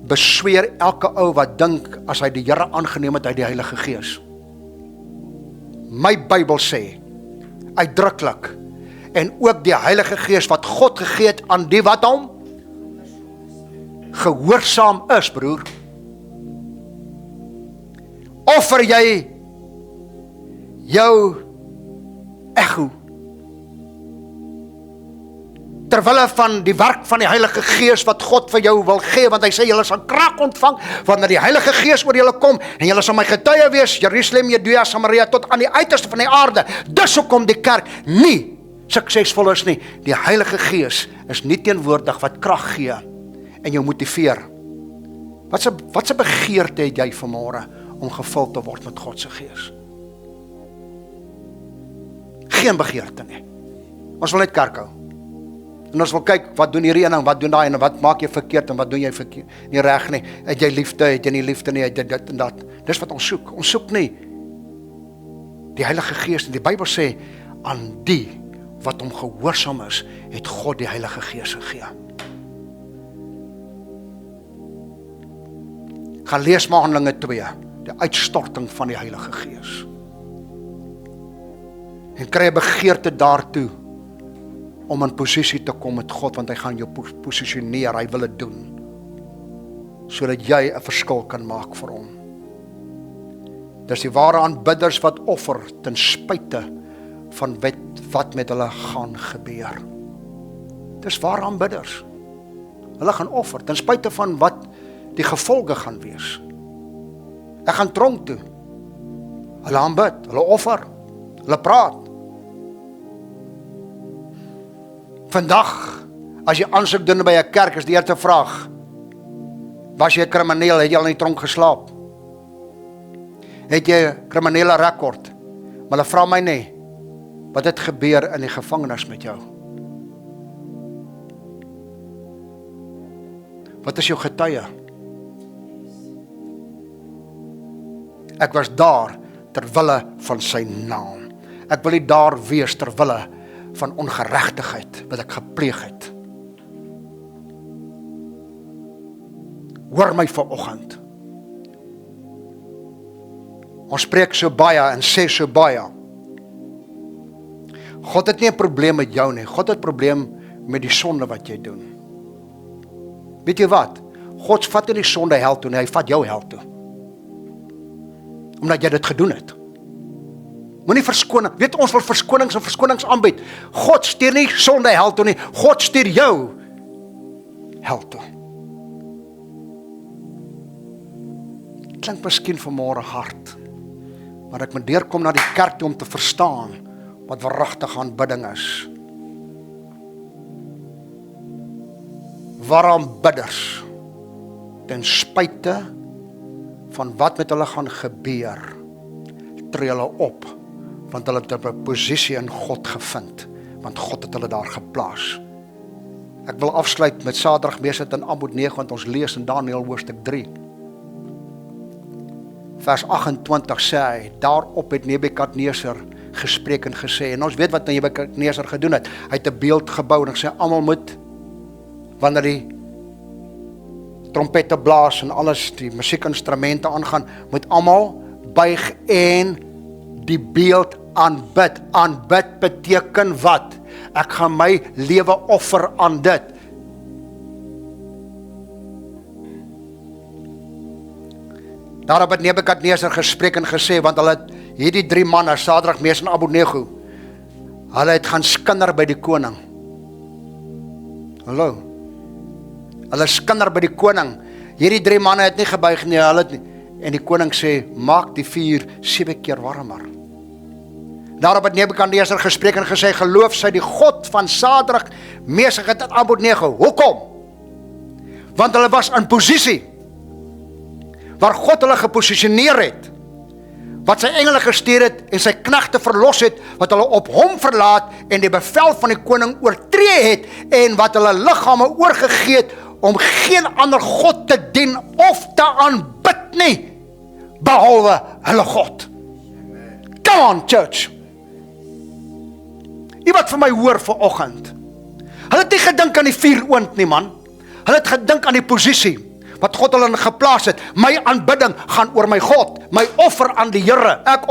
besweer elke ou wat dink as hy die Here aangeneem het uit die Heilige Gees. My Bybel sê uitdruklik, en ook die Heilige Gees wat God gegee het aan die wat hom gehoorsaam is, broer. Offer jy jou ego terwille van die werk van die Heilige Gees wat God vir jou wil gee, want hy sê, julle sal krag ontvang, wanneer die Heilige Gees oor julle kom, en julle sal my getuie wees, Jerusalem, Judea, Samaria, tot aan die uiterste van die aarde. Dis hoekom die kerk nie suksesvol is nie. Die Heilige Gees is nie teenwoordig wat krag gee, en jou motiveer. Wat se begeerte het jy vanmôre om gevul te word met God se Gees? Geen begeerte nie. Ons wil net kerk hou. En ons wil kyk, wat doen hierdie een en wat doen daai en wat maak jy verkeerd en wat doen jy verkeerd? Nie reg nie. Het jy liefde, het jy nie liefde nie, het jy dit en dat. Dis wat ons soek. Ons soek nie die Heilige Gees. Die Bybel sê, aan die wat hom gehoorsaam is, het God die Heilige Gees gegee. Gaan lees maar Handelinge 2, die uitstorting van die Heilige Gees. En kry 'n begeerte daartoe om in posisie te kom met God, want hy gaan jou posisioneer, hy wil dit doen, sodat jy 'n verskil kan maak vir hom. Dis die ware aanbidders wat offer ten spyte van wat met hulle gaan gebeur. Dis ware aanbidders. Hulle gaan offer ten spyte van wat die gevolge gaan wees. Ek gaan tronk toe. Hulle aanbid, hulle offer, hulle praat. Vandag, as jy aansoek doen by 'n kerk, is die eerste vraag: was jy 'n krimineel? Het jy al in die tronk geslaap? Het jy 'n kriminele rekord? Maar hulle vra my nie, wat het gebeur in die gevangenis met jou? Wat is jou getuie? Ek was daar ter wille van sy naam. Ek wil nie daar wees ter wille van ongeregtigheid wat ek gepleeg het. Hoor my vanoggend. Ons spreek so baie en sê so baie. God het nie 'n probleem met jou nie. God het 'n probleem met die sonde wat jy doen. Weet jy wat? God vat nie die sonde hel toe nie, hy vat jou hel toe. Omdat jy dit gedoen het. Moenie verskoning. Weet ons wil verskonings aanbied. God stuur nie sonde hel toe nie. God stuur jou hel toe. Klink miskien vanmôre hard, maar ek moet deurkom na die kerk toe om te verstaan wat waaragtige aanbidding is. Ware aanbidders, ten spyte van wat met hulle gaan gebeur, tree hulle op, want hulle het 'n posisie in God gevind, want God het hulle daar geplaas. Ek wil afsluit met Sadrag, Mesach en Abednego, want ons lees in Daniël hoofstuk 3. Vers 28 sê hy, daarop het Nebukadneser gespreek en gesê, en ons weet wat Nebukadneser gedoen het. Hy het 'n beeld gebou en gesê, almal moet, wanneer die trompette blaas en alles, die musiekinstrumente aangaan, moet almal buig en die beeld aanbid. Aanbid beteken wat? Ek gaan my lewe offer aan dit. Daarop het Nebukadneser gespreek en gesê, want hulle het hierdie 3 manne, Sadrag, Mesach en Abednego, hulle het gaan skinder by die koning. Hallo? Hulle skinder by die koning. Hierdie 3 manne het nie gebuig nie, hulle het nie. En die koning sê, maak die vuur 7 keer warmer. Daarop het Nebukadneser gespreek en gesê, geloof sy die God van Sadrag, Mesach en Abednego. Hoekom? Want hulle was in posisie waar God hulle geposisioneer het, wat sy engele gestuur het en sy knagte verlos het, wat hulle op hom verlaat en die bevel van die koning oortree het, en wat hulle liggame oorgegee het, om geen ander God te dien of te aanbid nie, behalwe hulle God. Come on, church. Iemand vir my hoor vanoggend. Hulle het nie gedink aan die vuuroond nie, man. Hulle het gedink aan die posisie wat God hulle geplaas het. My aanbidding gaan oor my God, my offer aan die Here. Ek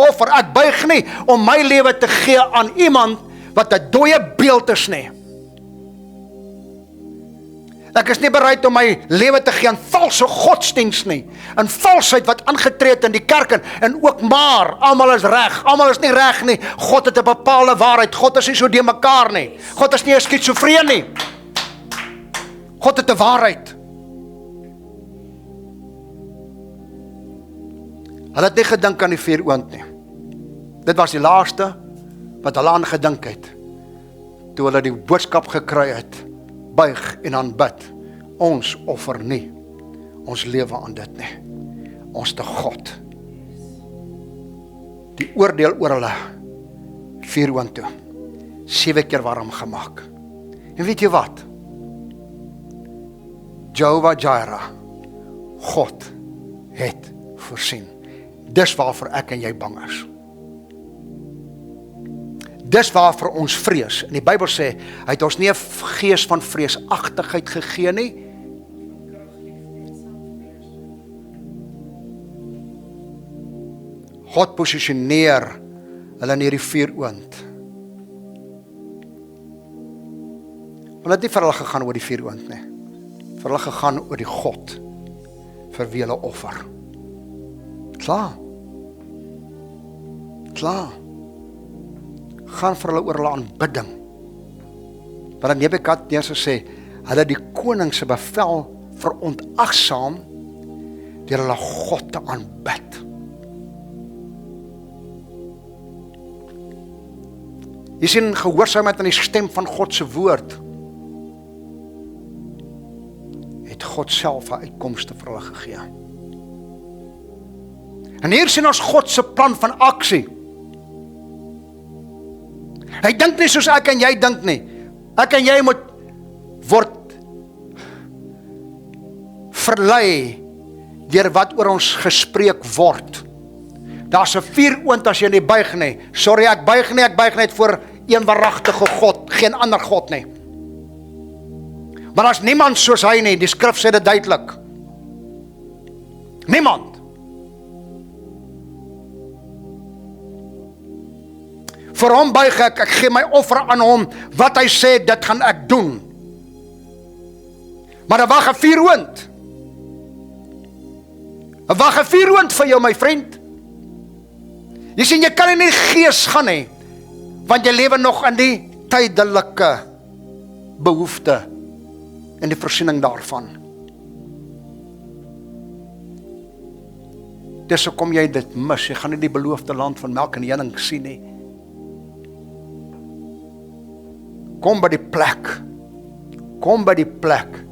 buig nie om my lewe te gee aan iemand wat 'n dooie beeld is nie. Ek is nie bereid om my lewe te gee aan valse godsdienst nie, en valsheid wat aangetree het in die kerk, en ook maar, almal is reg, almal is nie reg nie. God het 'n bepaalde waarheid. God is nie so de mekaar nie. God is nie 'n skizofreen nie. God het 'n waarheid. Hulle het nie gedink aan die vuuroond nie. Dit was die laaste wat hulle aan gedink het, toe hulle die boodskap gekry het, buig en aanbid. Ons offer nie ons lewe aan dit nie. Ons te God. Die oordeel oor hulle, vuuroond toe, 7 keer warm gemaak. En weet jy wat? Jehovah Jireh, God het voorsien. Dis waarvoor ek en jy bang is. Dis waarvoor ons vrees. En die Bybel sê, hy het ons nie 'n gees van vreesagtigheid gegee nie. God posisioneer hulle in hierdie vuuroond. Want het het nie vir hulle gegaan oor die vuuroond nie. Vir hulle gegaan oor die God vir wie hulle offer. Klaar. Gaan vir hulle oor hulle aanbidding. Want Nebukadneser sê, hulle die koning se bevel verontagsaam deur hulle God te aanbid. Jy sien gehoorsaamheid aan die stem van God se woord. Het God self 'n uitkomste vir hulle gegee. En hier sien ons God se plan van aksie. Hy dink nie soos ek en jy dink nie. Ek en jy moet word verlei deur wat oor ons gespreek word. Daar's 'n vuuroond as jy nie buig nie. Sorry, ek buig net voor een waaragtige God, geen ander God nie. Maar daar's niemand soos hy nie, die skrif sê dit duidelik. Niemand. Vir hom buig ek gee my offer aan hom, wat hy sê, dit gaan ek doen. Maar daar wag 'n vuuroond. Wag 'n vuuroond vir jou, my vriend. Jy sien, jy kan in die gees gaan nie, want jy lewe nog in die tydelike behoefte en die voorsiening daarvan. Dis hoekom jy dit mis. Jy gaan nie die beloofde land van melk en honing sien nie. Kom by die plek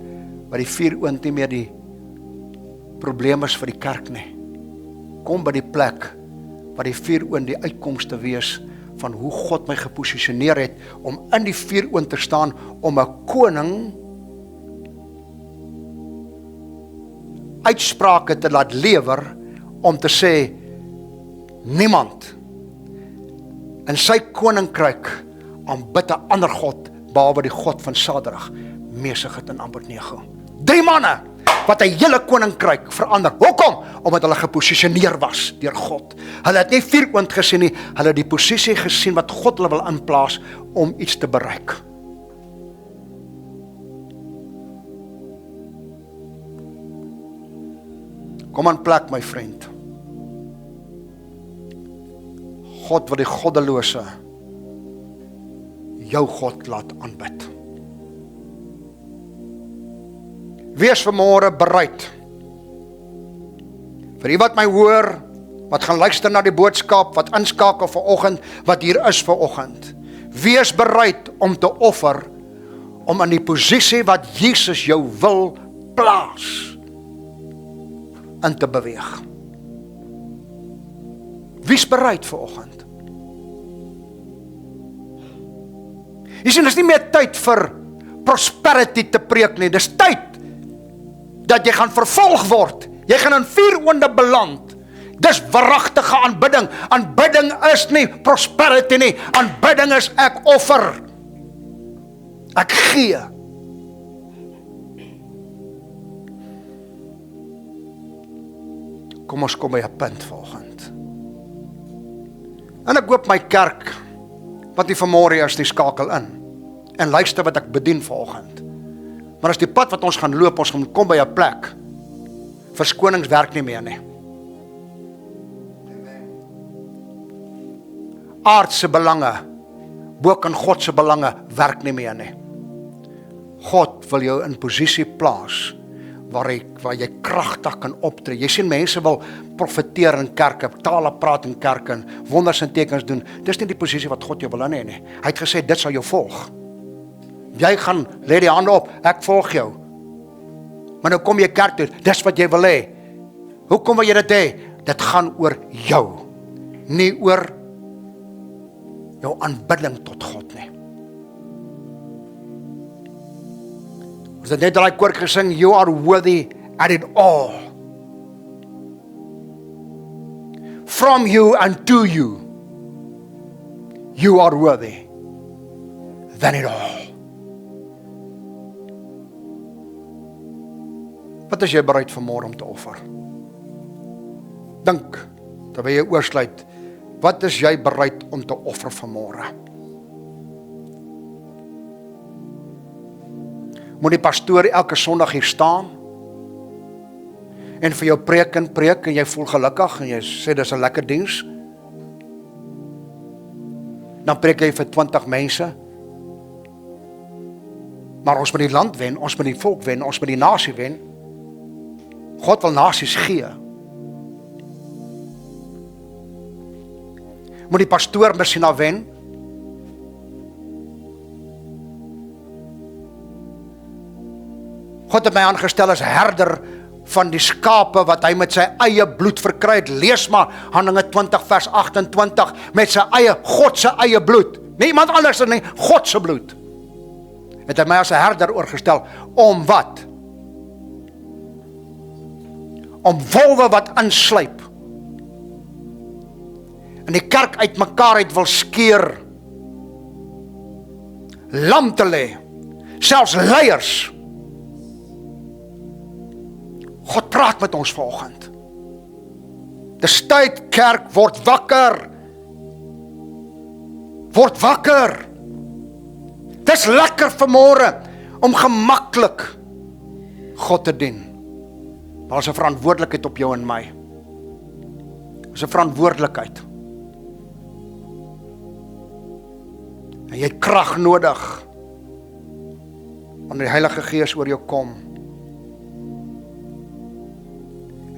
waar die vuuroond nie meer die probleem is vir die kerk nie. Kom by die plek waar die vuuroond die uitkomste wees van hoe God my geposisioneer het om in die vuuroond te staan, om 'n koning uitsprake te laat lewer, om te sê, niemand in sy koninkryk aanbid 'n ander God, behalwe die God van Sadrag, Mesach en Abednego. 3 manne, wat 'n hele koninkryk verander. Hoekom? Omdat hulle geposisioneer was deur God. Hulle het nie vuuroond gesien nie, hulle het die posisie gesien wat God hulle wil inplaas om iets te bereik. Kom aan plek, my vriend. God wil die goddelose jou God laat aanbid. Wees vanmôre bereid. Vir die wat my hoor, wat gaan luister na die boodskap, wat inskakel vanoggend, wat hier is vanoggend. Wees bereid om te offer, om in die posisie wat Jesus jou wil plaas, in te beweeg. Wees bereid vanoggend. Jy sien, dis nie meer tyd vir prosperity te preek nie. Dis tyd dat jy gaan vervolg word. Jy gaan in vuuroonde beland. Dis waaragtige aanbidding. Aanbidding is nie prosperity nie. Aanbidding is ek offer. Ek gee. Kom ons kom by 'n punt vanoggend. En ek hoop my kerk, wat die vanmôre is, die skakel in. En luister wat ek bedien vanoggend. Maar as die pad wat ons gaan loop, ons gaan kom by 'n plek. Verskonings werk nie meer nie. Aardse belange, bo kan God se belange, werk nie meer nie. God wil jou in posisie plaas, waar jy kragtig kan optree. Jy sien mense wil profeteer in kerke, tale praat in kerke, en wonders en tekens doen. Dis nie die posisie wat God jou wil hê nie. Hy het gesê, dit sal jou volg. Jy gaan, lê die hande op, ek volg jou. Maar nou kom jy kerk toe, dis wat jy wil hê. Hoekom wil jy dit hê? Dit gaan oor jou, nie oor jou aanbidding tot God nie. Ons het net daai koor gesing, you are worthy at it all. From you and to you, you are worthy than it all. Wat is jy bereid vanmôre om te offer? Dink, terwyl jy oorsluit, wat is jy bereid om te offer vanmôre? Moet die pastoor elke Sondag hier staan en vir jou preek en jy voel gelukkig en jy sê dis 'n lekker diens. Dan preek jy vir 20 mense. Maar ons moet die land wen, ons moet die volk wen, ons moet die nasie wen. God wil nasies gee. Moet die pastoor Messina wen. God het my aangestel as herder van die skape wat hy met sy eie bloed verkry het. Lees maar Handelinge 20 vers 28 met sy eie, God se eie bloed. Nie iemand anders nie, God se bloed. Het hy my as 'n herder oorgestel om wat? Om wolwe wat insluip en die kerk uit mekaar uit wil skeer, lam te lê, selfs leiers. God praat met ons vanoggend. Dis tyd, kerk, word wakker. Word wakker. Dis lekker vanmôre om gemaklik God te dien. Maar is 'n verantwoordelikheid op jou en my. Is 'n verantwoordelikheid. En jy het krag nodig wanneer die Heilige Gees oor jou kom.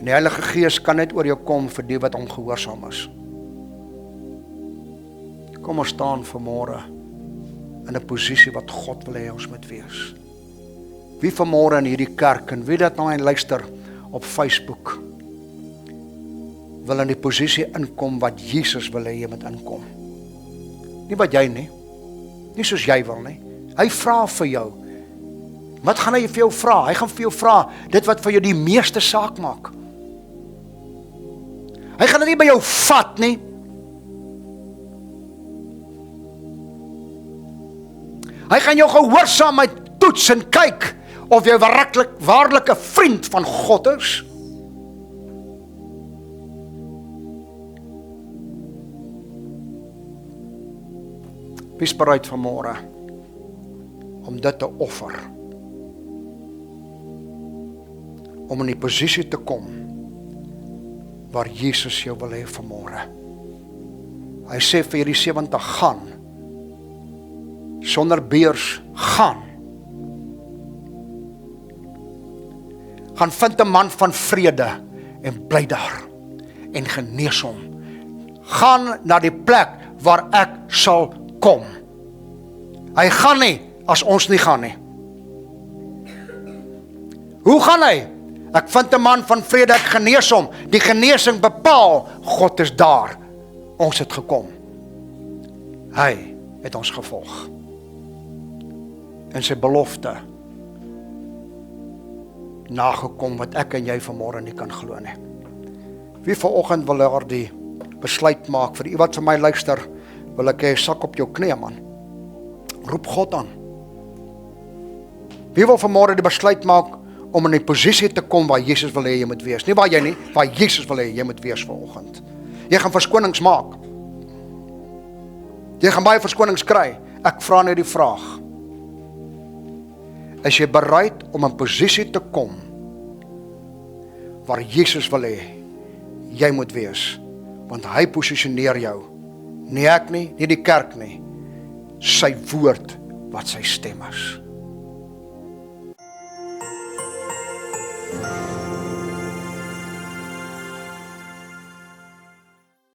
En die Heilige Gees kan net oor jou kom vir die wat hom gehoorsaam is. Kom ons staan vanmôre in 'n posisie wat God wil hê ons moet wees. Wie vanmôre in hierdie kerk en wie dat nou en luister op Facebook wil in die posisie inkom wat Jesus wil hê jy moet inkom. Nie wat jy nie. Nie soos jy wil nie. Hy vra vir jou. Wat gaan hy vir jou vra? Hy gaan vir jou vra dit wat vir jou die meeste saak maak. Hy gaan dit nie by jou vat nie. Hy gaan jou gehoorsaamheid toets en kyk of jy waarlik 'n vriend van God is. Wees bereid vanmôre om dit te offer. Om in die posisie te kom waar Jesus jou wil hê vanmôre. Hy sê vir hierdie 70 gaan. Sonder beurs gaan. Gaan vind 'n man van vrede en bly daar en genees hom. Gaan na die plek waar ek sal kom. Hy gaan nie as ons nie gaan nie. Hoe gaan hy? Ek vind 'n man van vrede, ek genees hom. Die genesing bepaal, God is daar. Ons het gekom. Hy het ons gevolg. En sy belofte nagekom wat ek en jy vanmôre nie kan glo nie. Wie vanoggend wil daar die besluit maak vir iemand van my luister, wil ek hê sak op jou knie man. Roep God aan. Wie wil vanmôre die besluit maak om in die posisie te kom waar Jesus wil hê jy moet wees? Nie waar jy nie, waar Jesus wil hê jy moet wees vanoggend. Jy gaan verskonings maak. Jy gaan baie verskonings kry. Ek vra net die vraag. Is jy bereid om in posisie te kom waar Jesus wil hê jy moet wees? Want hy posisioneer jou. Nie ek nie, nie die kerk nie. Sy woord wat sy stem is.